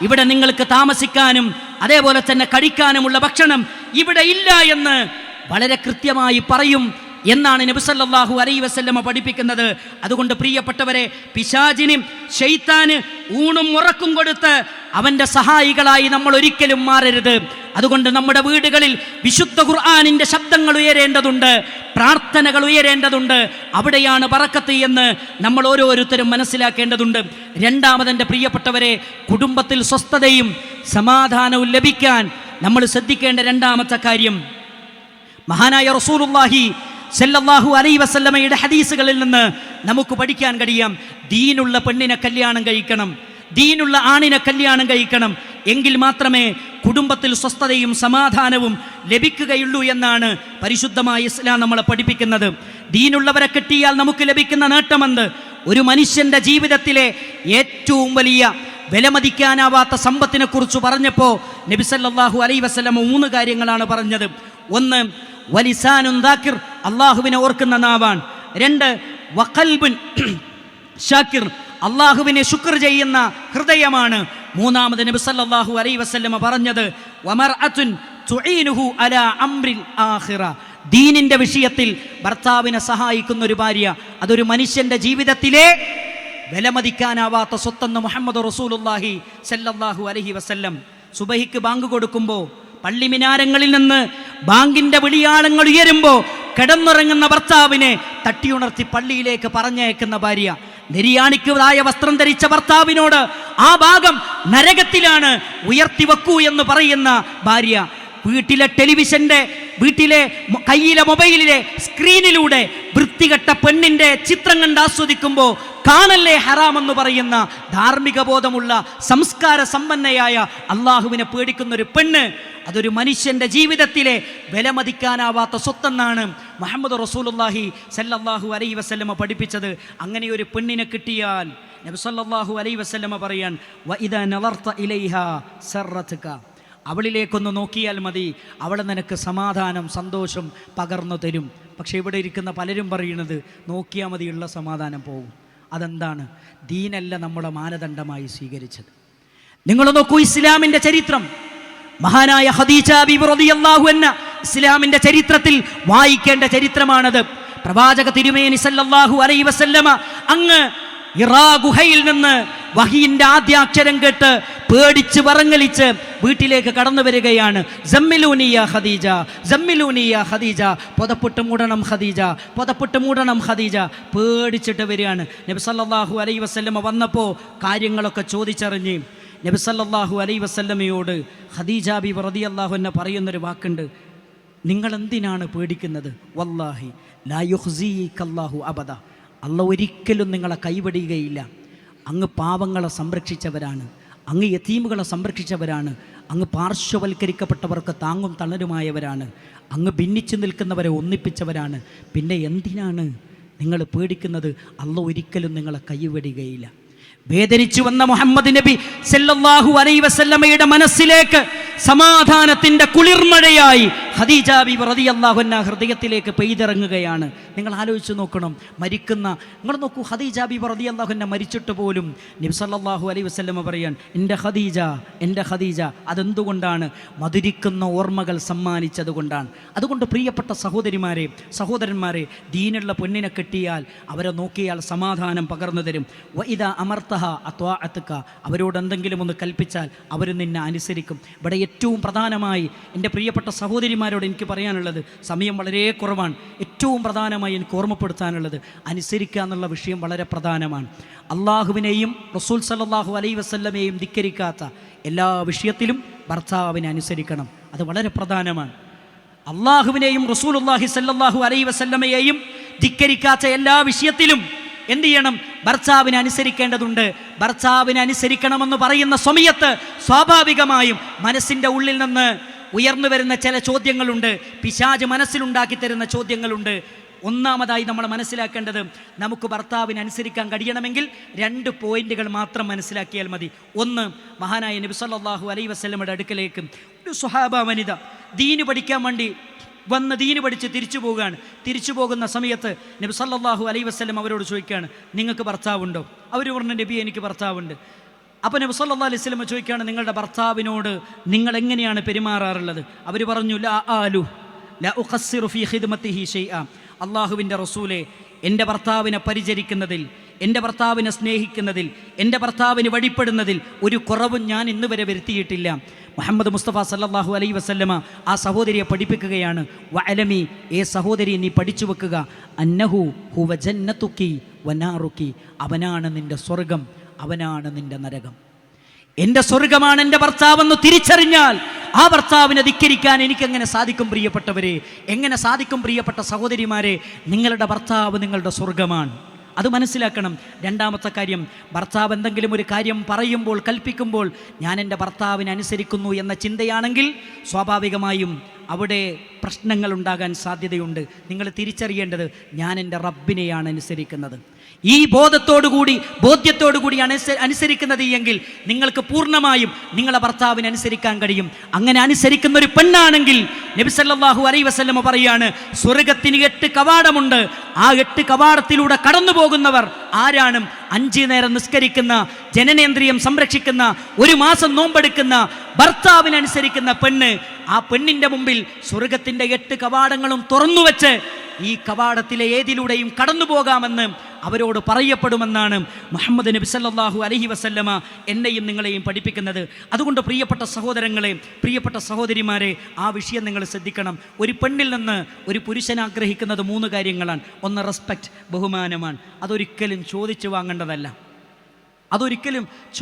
ഇവിടെ നിങ്ങൾക്ക് താമസിക്കാനും അതേപോലെ തന്നെ കഴിക്കാനുമുള്ള ഭക്ഷണം ഇവിടെ ഇല്ല എന്ന് വളരെ കൃത്യമായി പറയും എന്നാണ് നബി സല്ലല്ലാഹു അലൈഹി വസല്ലമ പഠിപ്പിക്കുന്നത്. അതുകൊണ്ട് പ്രിയപ്പെട്ടവരെ, പിശാചിന് ശൈത്താന് ഊണും ഉറക്കും കൊടുത്ത് അവൻ്റെ സഹായികളായി നമ്മൾ ഒരിക്കലും മാറരുത്. അതുകൊണ്ട് നമ്മുടെ വീടുകളിൽ വിശുദ്ധ ഖുർആനിൻ്റെ ശബ്ദങ്ങൾ ഉയരേണ്ടതുണ്ട്, പ്രാർത്ഥനകൾ ഉയരേണ്ടതുണ്ട്. അവിടെയാണ് ബറക്കത്ത് എന്ന് നമ്മൾ ഓരോരുത്തരും മനസ്സിലാക്കേണ്ടതുണ്ട്. രണ്ടാമതെൻ്റെ പ്രിയപ്പെട്ടവരെ, കുടുംബത്തിൽ സ്വസ്ഥതയും സമാധാനവും ലഭിക്കാൻ നമ്മൾ ശ്രദ്ധിക്കേണ്ട രണ്ടാമത്തെ കാര്യം, മഹാനായ റസൂലുള്ളാഹി സല്ലല്ലാഹു അലൈഹി വസല്ലമയുടെ ഹദീസുകളിൽ നിന്ന് നമുക്ക് പഠിക്കാൻ കഴിയാം. ദീനുള്ള പെണ്ണിനെ കല്യാണം കഴിക്കണം, ദീനുള്ള ആണിനെ കല്യാണം കഴിക്കണം. എങ്കിൽ മാത്രമേ കുടുംബത്തിൽ സ്വസ്ഥതയും സമാധാനവും ലഭിക്കുകയുള്ളൂ എന്നാണ് പരിശുദ്ധമായ ഇസ്ലാം നമ്മളെ പഠിപ്പിക്കുന്നത്. ദീനുള്ളവരെ കിട്ടിയാൽ നമുക്ക് ലഭിക്കുന്ന നേട്ടമെന്ത്? ഒരു മനുഷ്യൻ്റെ ജീവിതത്തിലെ ഏറ്റവും വലിയ വിലമതിക്കാനാവാത്ത സമ്പത്തിനെ കുറിച്ച് പറഞ്ഞപ്പോൾ നബി സല്ലല്ലാഹു അലൈഹി വസല്ലം 3 കാര്യങ്ങളാണ് പറഞ്ഞത്. ഒന്ന്, വലിസാനുൻ ദാക്കിർ, അള്ളാഹുവിനെ ഓർക്കുന്ന നാവാൻ. 2, വഖൽബുൻ ഷാക്കിർ, അള്ളാഹുവിനെ ശുക്ർ ചെയ്യുന്ന ഹൃദയമാണ്. 3-മത് നബി സല്ലല്ലാഹു അലൈഹി വസല്ലം പറഞ്ഞത് വമർഅത്തുൻ തുഈനുഹു അലാ അംറിൽ ആഖിറ, ദീനിന്റെ വിഷയത്തിൽ ഭർത്താവിനെ സഹായിക്കുന്ന ഒരു ഭാര്യ, അതൊരു മനുഷ്യന്റെ ജീവിതത്തിലെ വിലമതിക്കാനാവാത്ത സ്വത്തെന്ന് മുഹമ്മദ് റസൂലുള്ളാഹി സല്ലല്ലാഹു അലൈഹി വസല്ലം. സുബഹിക്ക് ബാങ്ക് കൊടുക്കുമ്പോൾ, പള്ളി മിനാരങ്ങളിൽ നിന്ന് ബാങ്കിന്റെ വിളിയാളങ്ങൾ ഉയരുമ്പോൾ കിടന്നുറങ്ങുന്ന ഭർത്താവിനെ തട്ടിയുണർത്തി പള്ളിയിലേക്ക് പറഞ്ഞയക്കുന്ന ഭാര്യ, നിര്യാണിക്കുതായ വസ്ത്രം ധരിച്ച ഭർത്താവിനോട് ആ ഭാഗം നരകത്തിലാണ് ഉയർത്തി വെക്കൂ എന്ന് പറയുന്ന ഭാര്യ, വീട്ടിലെ ടെലിവിഷന്റെ, വീട്ടിലെ കയ്യിലെ മൊബൈലിലെ സ്ക്രീനിലൂടെ വൃത്തികെട്ട പെണ്ണിന്റെ ചിത്രം കണ്ട് ആസ്വദിക്കുമ്പോൾ കാണല്ലേ ഹറാമെന്ന് പറയുന്ന ധാർമ്മിക ബോധമുള്ള സംസ്കാര സമ്പന്നയായ അള്ളാഹുവിനെ പേടിക്കുന്ന ഒരു പെണ്ണ്, അതൊരു മനുഷ്യന്റെ ജീവിതത്തിലെ വിലമതിക്കാനാവാത്ത സ്വത്തെന്നാണ് മുഹമ്മദ് റസൂലുള്ളാഹി സല്ലല്ലാഹു അലൈഹി വസല്ലമ പഠിപ്പിച്ചത്. അങ്ങനെ ഒരു പെണ്ണിനെ കിട്ടിയാൽ നബി സല്ലല്ലാഹു അലൈഹി വസല്ലമ പറയാൻ വഇദാ നളർത ഇലൈഹാ സറതക, അവളിലേക്കൊന്ന് നോക്കിയാൽ മതി, അവൾ നിനക്ക് സമാധാനം സന്തോഷം പകർന്നു തരും. പക്ഷേ ഇവിടെ ഇരിക്കുന്ന പലരും പറയുന്നത് നോക്കിയാൽ മതിയുള്ള സമാധാനം പോകും. അതെന്താണ്? ദീനല്ല നമ്മുടെ മാനദണ്ഡമായി സ്വീകരിച്ചത്. നിങ്ങൾ നോക്കൂ, ഇസ്ലാമിൻ്റെ ചരിത്രം, മഹാനായ ഖദീജ ബീബി റളിയല്ലാഹു അൻഹ ഇസ്ലാമിൻ്റെ ചരിത്രത്തിൽ വായിക്കേണ്ട ചരിത്രമാണത്. പ്രവാചക തിരുമേനി സല്ലല്ലാഹു അലൈഹി വസല്ലമ അങ്ങ് ഇറാ ഗുഹയിൽ നിന്ന് വഹിയിൻ്റെ ആദ്യാക്ഷരം കേട്ട് പേടിച്ച് വറങ്ങലിച്ച് വീട്ടിലേക്ക് കടന്നു വരികയാണ്. സമ്മിലൂനിയ ഖദീജ, സമ്മിലൂനിയ ഖദീജ, പുതപ്പിട്ട് മൂടണം ഖദീജ, പുതപ്പിട്ട് മൂടണം ഖദീജ, പേടിച്ചിട്ട് വരികയാണ്. നബി സല്ലല്ലാഹു അലൈഹി വസല്ലമ വന്നപ്പോൾ കാര്യങ്ങളൊക്കെ ചോദിച്ചറിഞ്ഞ് നബി സല്ലല്ലാഹു അലൈഹി വസല്ലമയോട് ഖദീജ ബീബി റളിയല്ലാഹു അൻഹ പറയുന്നൊരു വാക്കുണ്ട്, നിങ്ങൾ എന്തിനാണ് പേടിക്കുന്നത്? വല്ലാഹി ലാ യുഖ്സികല്ലാഹു അബദ, അല്ലാഹു ഒരിക്കലും നിങ്ങളെ കൈവടിയുകയില്ല. അങ്ങ് പാവങ്ങളെ സംരക്ഷിച്ചവരാണ്, അങ്ങ് യതീമുകളെ സംരക്ഷിച്ചവരാണ്, അങ്ങ് പാർശ്വവൽക്കരിക്കപ്പെട്ടവർക്ക് താങ്ങും തണലുമായവരാണ്, അങ്ങ് ഭിന്നിച്ചു നിൽക്കുന്നവരെ ഒന്നിപ്പിച്ചവരാണ്. പിന്നെ എന്തിനാണ് നിങ്ങൾ പേടിക്കുന്നത്? അല്ലാഹു ഒരിക്കലും നിങ്ങളെ കൈവടിയുകയില്ല. വേദനിച്ചു വന്ന മുഹമ്മദ് നബി സല്ലല്ലാഹു അലൈഹി വസല്ലമയുടെ മനസ്സിലേക്ക് സമാധാനത്തിൻ്റെ കുളിർമഴയായി ഖദീജ ബീബി റളിയല്ലാഹു അൻഹ ഹൃദയത്തിലേക്ക് പെയ്തിറങ്ങുകയാണ്. നിങ്ങൾ ആലോചിച്ച് നോക്കണം, മരിക്കുന്ന, നിങ്ങൾ നോക്കൂ, ഖദീജ ബീബി റളിയല്ലാഹു അൻഹ മരിച്ചിട്ട് പോലും നബി സല്ലല്ലാഹു അലൈഹി വസല്ലമ പറയാൻ എൻ്റെ ഖദീജ, എൻ്റെ ഖദീജ. അതെന്തുകൊണ്ടാണ്? മധുരിക്കുന്ന ഓർമ്മകൾ സമ്മാനിച്ചത് കൊണ്ടാണ്. അതുകൊണ്ട് പ്രിയപ്പെട്ട സഹോദരിമാരെ, സഹോദരന്മാരെ, ദീനുള്ള പെണ്ണിനെ കിട്ടിയാൽ അവരെ നോക്കിയാൽ സമാധാനം പകർന്നു തരും. വഇദാ അമർതഹ അത്വാഅതുക, അവരോട് എന്തെങ്കിലും ഒന്ന് കൽപ്പിച്ചാൽ അവർ നിന്നെ അനുസരിക്കും. ഇവിടെ ഏറ്റവും പ്രധാനമായി എൻ്റെ പ്രിയപ്പെട്ട സഹോദരിമാരോട് എനിക്ക് പറയാനുള്ളത്, സമയം വളരെ കുറവാണ്, ഏറ്റവും പ്രധാനമായി എനിക്ക് ഓർമ്മപ്പെടുത്താനുള്ളത്, അനുസരിക്കുക എന്നുള്ള വിഷയം വളരെ പ്രധാനമാണ്. അള്ളാഹുവിനെയും റസൂൽ സല്ലല്ലാഹു അലൈഹി വസല്ലമയെയും ധിക്കരിക്കാത്ത എല്ലാ വിഷയത്തിലും ഭർത്താവിനെ അനുസരിക്കണം. അത് വളരെ പ്രധാനമാണ്. അള്ളാഹുവിനെയും റസൂലുള്ളാഹി സല്ലല്ലാഹു അലൈഹി വസല്ലമയെയും ധിക്കരിക്കാത്ത എല്ലാ വിഷയത്തിലും എന്ത് ചെയ്യണം? ഭർത്താവിനെ അനുസരിക്കേണ്ടതുണ്ട്. ഭർത്താവിനെ അനുസരിക്കണമെന്ന് പറയുന്ന സമയത്ത് സ്വാഭാവികമായും മനസ്സിൻ്റെ ഉള്ളിൽ നിന്ന് ഉയർന്നു വരുന്ന ചില ചോദ്യങ്ങളുണ്ട്, പിശാച് മനസ്സിലുണ്ടാക്കി തരുന്ന ചോദ്യങ്ങളുണ്ട്. ഒന്നാമതായി നമ്മൾ മനസ്സിലാക്കേണ്ടത്, നമുക്ക് ഭർത്താവിനെ അനുസരിക്കാൻ കഴിയണമെങ്കിൽ 2 പോയിന്റുകൾ മാത്രം മനസ്സിലാക്കിയാൽ മതി. ഒന്ന്, മഹാനായ നബി സല്ലല്ലാഹു അലൈഹി വസല്ലമയുടെ അടുക്കലേക്ക് ഒരു സ്വഹാബ വനിത ദീന് പഠിക്കാൻ വേണ്ടി വന്ന് ദീന് പഠിച്ച് തിരിച്ചു പോവുകയാണ്. തിരിച്ചു പോകുന്ന സമയത്ത് നബി സല്ലല്ലാഹു അലൈഹി വസല്ലം അവരോട് ചോദിക്കുകയാണ്, നിങ്ങൾക്ക് ഭർത്താവുണ്ടോ? അവർ പറഞ്ഞു, നബി എനിക്ക് ഭർത്താവുണ്ട്. അപ്പോൾ നബി സല്ലല്ലാഹു അലൈഹി വസല്ലം ചോദിക്കുകയാണ്, നിങ്ങളുടെ ഭർത്താവിനോട് നിങ്ങൾ എങ്ങനെയാണ് പെരുമാറാറുള്ളത്? അവർ പറഞ്ഞു, ലാ ആലു ലാ ഉഖസ്സിറു ഫീ ഖിദ്മത്തിഹി ഷൈഅ, അല്ലാഹുവിൻ്റെ റസൂലേ, എൻ്റെ ഭർത്താവിനെ പരിചരിക്കുന്നതിൽ എൻ്റെ ഭർത്താവിനെ സ്നേഹിക്കുന്നതിൽ, എൻ്റെ ഭർത്താവിന് വഴിപ്പെടുന്നതിൽ ഒരു കുറവും ഞാൻ ഇന്ന് വരെ വരുത്തിയിട്ടില്ല. മുഹമ്മദ് മുസ്തഫ സല്ലല്ലാഹു അലൈഹി വസല്ലമ ആ സഹോദരിയെ പഠിപ്പിക്കുകയാണ്. വഅലമി, ഏ സഹോദരി നീ പഠിച്ചു വെക്കുക, അന്നഹു ഹുവ ജന്നതുക്കി വനാറുക്കി, അവനാണ് നിൻ്റെ സ്വർഗം, അവനാണ് നിൻ്റെ നരകം. എൻ്റെ സ്വർഗമാണ് എൻ്റെ ഭർത്താവെന്ന് തിരിച്ചറിഞ്ഞാൽ ആ ഭർത്താവിനെ ധിക്കരിക്കാൻ എനിക്കെങ്ങനെ സാധിക്കും പ്രിയപ്പെട്ടവരെ? എങ്ങനെ സാധിക്കും പ്രിയപ്പെട്ട സഹോദരിമാരെ? നിങ്ങളുടെ ഭർത്താവ് നിങ്ങളുടെ സ്വർഗമാണ്, അത് മനസ്സിലാക്കണം. രണ്ടാമത്തെ കാര്യം, ഭർത്താവ് എന്തെങ്കിലും ഒരു കാര്യം പറയുമ്പോൾ, കൽപ്പിക്കുമ്പോൾ ഞാൻ എൻ്റെ ഭർത്താവിനെ അനുസരിക്കുന്നു എന്ന ചിന്തയാണെങ്കിൽ സ്വാഭാവികമായും അവിടെ പ്രശ്നങ്ങൾ ഉണ്ടാകാൻ സാധ്യതയുണ്ട്. നിങ്ങൾ തിരിച്ചറിയേണ്ടത്, ഞാൻ എൻ്റെ റബ്ബിനെയാണ് അനുസരിക്കുന്നത്. ഈ ബോധ്യത്തോടുകൂടിയാണ് അനുസരിക്കുന്നത് എങ്കിൽ നിങ്ങൾക്ക് പൂർണ്ണമായും നിങ്ങളെ ഭർത്താവിനെ അനുസരിക്കാൻ കഴിയും. അങ്ങനെ അനുസരിക്കുന്ന ഒരു പെണ്ണാണെങ്കിൽ നബി സല്ലല്ലാഹു അലൈഹി വസല്ലമ പറയാണ്, സ്വർഗത്തിന് 8 കവാടമുണ്ട്. ആ 8 കവാടത്തിലൂടെ കടന്നു പോകുന്നവർ ആരാണ്? 5 നേരം നിസ്കരിക്കുന്ന, ജനനേന്ദ്രിയം സംരക്ഷിക്കുന്ന, 1 മാസം നോമ്പെടുക്കുന്ന, ഭർത്താവിനനുസരിക്കുന്ന പെണ്ണ്. ആ പെണ്ണിൻ്റെ മുമ്പിൽ സ്വർഗത്തിൻ്റെ 8 കവാടങ്ങളും തുറന്നുവെച്ച് ഈ കവാടത്തിലെ ഏതിലൂടെയും കടന്നു പോകാമെന്ന് അവരോട് പറയപ്പെടുമെന്നാണ് മുഹമ്മദ് നബി സല്ലല്ലാഹു അലൈഹി വസല്ലമ എന്നെയും നിങ്ങളെയും പഠിപ്പിക്കുന്നത്. അതുകൊണ്ട് പ്രിയപ്പെട്ട സഹോദരങ്ങളെ, പ്രിയപ്പെട്ട സഹോദരിമാരെ, ആ വിഷയം നിങ്ങൾ ശ്രദ്ധിക്കണം. ഒരു പെണ്ണിൽ നിന്ന് ഒരു പുരുഷൻ ആഗ്രഹിക്കുന്നത് 3 കാര്യങ്ങളാണ്. ഒന്ന് റെസ്പെക്റ്റ്, ബഹുമാനമാണ്. അതൊരിക്കലും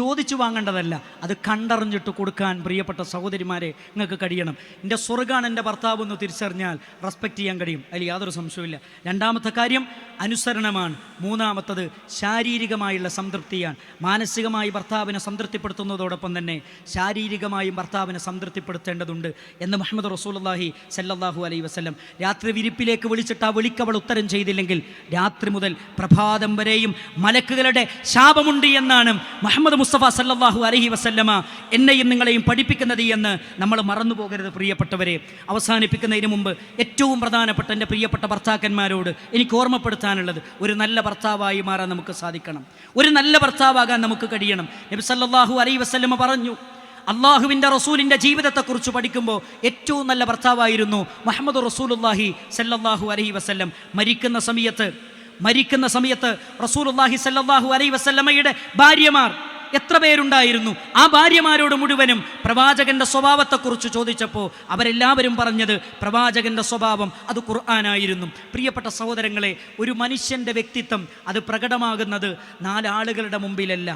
ചോദിച്ചു വാങ്ങേണ്ടതല്ല, അത് കണ്ടറിഞ്ഞിട്ട് കൊടുക്കാൻ പ്രിയപ്പെട്ട സഹോദരിമാരെ നിങ്ങൾക്ക് കഴിയണം. എൻ്റെ സ്വർഗ്ഗമാണ് എൻ്റെ ഭർത്താവ് എന്ന് തിരിച്ചറിഞ്ഞാൽ റെസ്പെക്റ്റ് ചെയ്യാൻ കഴിയും, അതിൽ യാതൊരു സംശയമില്ല. രണ്ടാമത്തെ കാര്യം അനുസരണമാണ്. മൂന്നാമത്തത് ശാരീരികമായുള്ള സംതൃപ്തിയാണ്. മാനസികമായി ഭർത്താവിനെ സംതൃപ്തിപ്പെടുത്തുന്നതോടൊപ്പം തന്നെ ശാരീരികമായും ഭർത്താവിനെ സംതൃപ്തിപ്പെടുത്തേണ്ടതുണ്ട് എന്ന് മുഹമ്മദ് റസൂലുള്ളാഹി സല്ലല്ലാഹു അലൈഹി വസല്ലം. രാത്രി വിരിപ്പിലേക്ക് വിളിച്ചിട്ട് ആ വിളിക്കവൾ ഉത്തരം ചെയ്തില്ലെങ്കിൽ രാത്രി മുതൽ പ്രഭാതം വരെയും മലക്കുകളുടെ ശാപമുണ്ട് എന്നാണ് മുഹമ്മദ് മുസ്തഫ സല്ലല്ലാഹു അലൈഹി വസല്ലമ എന്നെയും നിങ്ങളെയും പഠിപ്പിക്കുന്നത് എന്ന് നമ്മൾ മറന്നു പോകരുത് പ്രിയപ്പെട്ടവരെ. അവസാനിപ്പിക്കുന്നതിന് മുമ്പ് ഏറ്റവും പ്രധാനപ്പെട്ട എൻ്റെ പ്രിയപ്പെട്ട ഭർത്താക്കന്മാരോട് എനിക്ക് ഓർമ്മപ്പെടുത്താനുള്ളത്, ഒരു നല്ല ഭർത്താവായി മാറാൻ നമുക്ക് സാധിക്കണം, ഒരു നല്ല ഭർത്താവാകാൻ നമുക്ക് കഴിയണം. നബി സല്ലല്ലാഹു അലൈഹി വസല്ലമ പറഞ്ഞു, അള്ളാഹുവിൻ്റെ റസൂലിൻ്റെ ജീവിതത്തെക്കുറിച്ച് പഠിക്കുമ്പോൾ ഏറ്റവും നല്ല ഭർത്താവായിരുന്നു മുഹമ്മദ് റസൂലുള്ളാഹി സല്ലല്ലാഹു അലൈഹി വസല്ലം. മരിക്കുന്ന സമയത്ത് റസൂലുള്ളാഹി സല്ലല്ലാഹു അലൈഹി വസല്ലമയുടെ ഭാര്യമാർ എത്ര പേരുണ്ടായിരുന്നു? ആ ഭാര്യമാരോട് മുഴുവനും പ്രവാചകന്റെ സ്വഭാവത്തെക്കുറിച്ച് ചോദിച്ചപ്പോൾ അവരെല്ലാവരും പറഞ്ഞത് പ്രവാചകന്റെ സ്വഭാവം അത് ഖുർആനായിരുന്നു. പ്രിയപ്പെട്ട സഹോദരങ്ങളെ, ഒരു മനുഷ്യൻ്റെ വ്യക്തിത്വം അത് പ്രകടമാകുന്നത് 4 ആളുകളുടെ മുമ്പിലല്ല.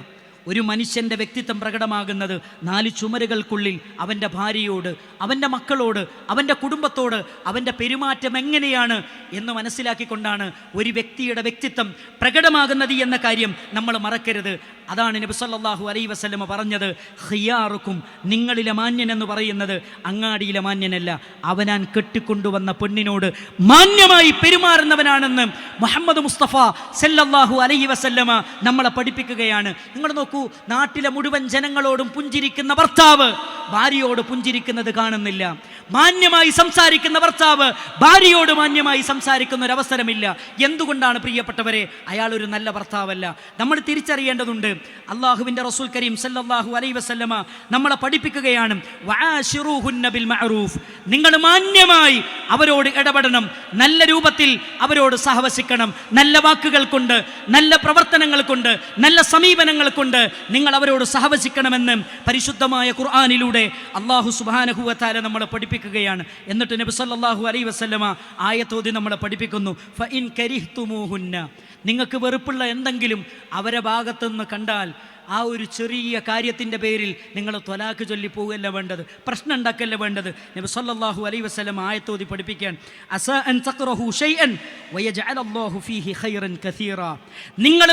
ഒരു മനുഷ്യൻ്റെ വ്യക്തിത്വം പ്രകടമാകുന്നത് 4 ചുമരുകൾക്കുള്ളിൽ അവൻ്റെ ഭാര്യയോട്, അവൻ്റെ മക്കളോട്, അവൻ്റെ കുടുംബത്തോട് അവൻ്റെ പെരുമാറ്റം എങ്ങനെയാണ് എന്ന് മനസ്സിലാക്കിക്കൊണ്ടാണ് ഒരു വ്യക്തിയുടെ വ്യക്തിത്വം പ്രകടമാകുന്നത് എന്ന കാര്യം നമ്മൾ മറക്കരുത്. അതാണ് നബി സല്ലല്ലാഹു അലൈഹി വസല്ലമ പറഞ്ഞത്, ഖിയാറുക്കും, നിങ്ങളിലെ മാന്യൻ എന്ന് പറയുന്നത് അങ്ങാടിയിലെ മാന്യനല്ല, അവനാൻ കെട്ടിക്കൊണ്ടുവന്ന പെണ്ണിനോട് മാന്യമായി പെരുമാറുന്നവനാണെന്ന് മുഹമ്മദ് മുസ്തഫ സല്ലല്ലാഹു അലൈഹി വസല്ലമ നമ്മളെ പഠിപ്പിക്കുകയാണ്. നിങ്ങൾ നോക്കൂ, നാട്ടിലെ മുഴുവൻ ജനങ്ങളോടും പുഞ്ചിരിക്കുന്ന ഭർത്താവ് ഭാര്യയോട് പുഞ്ചിരിക്കുന്നത് കാണുന്നില്ല. മാന്യമായി സംസാരിക്കുന്ന ഭർത്താവ് ഭാര്യയോട് മാന്യമായി സംസാരിക്കുന്ന ഒരു അവസരമില്ല. എന്തുകൊണ്ടാണ് പ്രിയപ്പെട്ടവരെ? അയാൾ ഒരു നല്ല ഭർത്താവല്ല. നമ്മൾ തിരിച്ചറിയേണ്ടതുണ്ട്. അള്ളാഹുവിൻ്റെ റസൂൽ കരീം സല്ലല്ലാഹു അലൈഹി വസല്ലമ നമ്മളെ പഠിപ്പിക്കുകയാണ്, വആശിറൂഹുന്ന ബിൽ മഅറൂഫ്, നിങ്ങൾ മാന്യമായി അവരോട് ഇടപെടണം, നല്ല രൂപത്തിൽ അവരോട് സഹവസിക്കണം. നല്ല വാക്കുകൾ കൊണ്ട്, നല്ല പ്രവർത്തനങ്ങൾ കൊണ്ട്, നല്ല സമീപനങ്ങൾ കൊണ്ട് നിങ്ങൾ അവരോട് സഹവസിക്കണമെന്ന് പരിശുദ്ധമായ ഖുർആനിലൂടെ അല്ലാഹു സുബ്ഹാനഹു വ തആല നമ്മളെ പഠിപ്പിക്കുകയാണ്. എന്നിട്ട് നബി സല്ലല്ലാഹു അലൈഹി വസല്ലമ ആയത്തോതി നമ്മളെ പഠിപ്പിക്കുന്നു, ഫഇൻ കരിഹ്തുമൂഹുന്ന, നിങ്ങൾക്ക് വെറുപ്പുള്ള എന്തെങ്കിലും അവരെ ഭാഗത്തുനിന്ന് കണ്ടാൽ ആ ഒരു ചെറിയ കാര്യത്തിൻ്റെ പേരിൽ നിങ്ങൾ ത്വലാഖ് ചൊല്ലി പോവുകയല്ല വേണ്ടത്, പ്രശ്നം ഉണ്ടാക്കല്ല വേണ്ടത്. നബി സല്ലല്ലാഹു അലൈഹി വസല്ലം ആയത്തോതി പഠിപ്പിക്കാൻ, അസാ അൻ തഖറഹു ഷൈഅൻ വയജഅലല്ലാഹു ഫീഹി ഖൈറൻ കസീറ, നിങ്ങൾ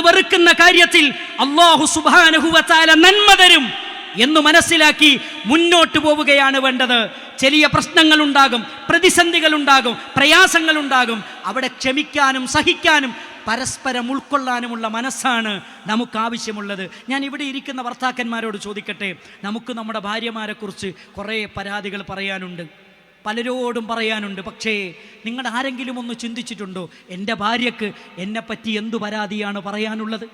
വെറുക്കുന്ന കാര്യത്തിൽ അല്ലാഹു സുബ്ഹാനഹു വ തആല നന്മ തരും എന്ന് മനസ്സിലാക്കി മുന്നോട്ട് പോവുകയാണ് വേണ്ടത്. ചെറിയ പ്രശ്നങ്ങളുണ്ടാകും, പ്രതിസന്ധികളുണ്ടാകും, പ്രയാസങ്ങളുണ്ടാകും. അവിടെ ക്ഷമിക്കാനും സഹിക്കാനും പരസ്പരം ഉൾക്കൊള്ളാനുമുള്ള മനസ്സാണ് നമുക്ക് ആവശ്യമുള്ളത്. ഞാൻ ഇവിടെ ഇരിക്കുന്ന ഭർത്താക്കന്മാരോട് ചോദിക്കട്ടെ, നമുക്ക് നമ്മുടെ ഭാര്യമാരെക്കുറിച്ച് കുറേ പരാതികൾ പറയാനുണ്ട്, പലരോടും പറയാനുണ്ട്. പക്ഷേ നിങ്ങൾ ആരെങ്കിലും ഒന്ന് ചിന്തിച്ചിട്ടുണ്ടോ, എൻ്റെ ഭാര്യയ്ക്ക് എന്നെപ്പറ്റി എന്തു പരാതിയാണ് പറയാനുള്ളത്?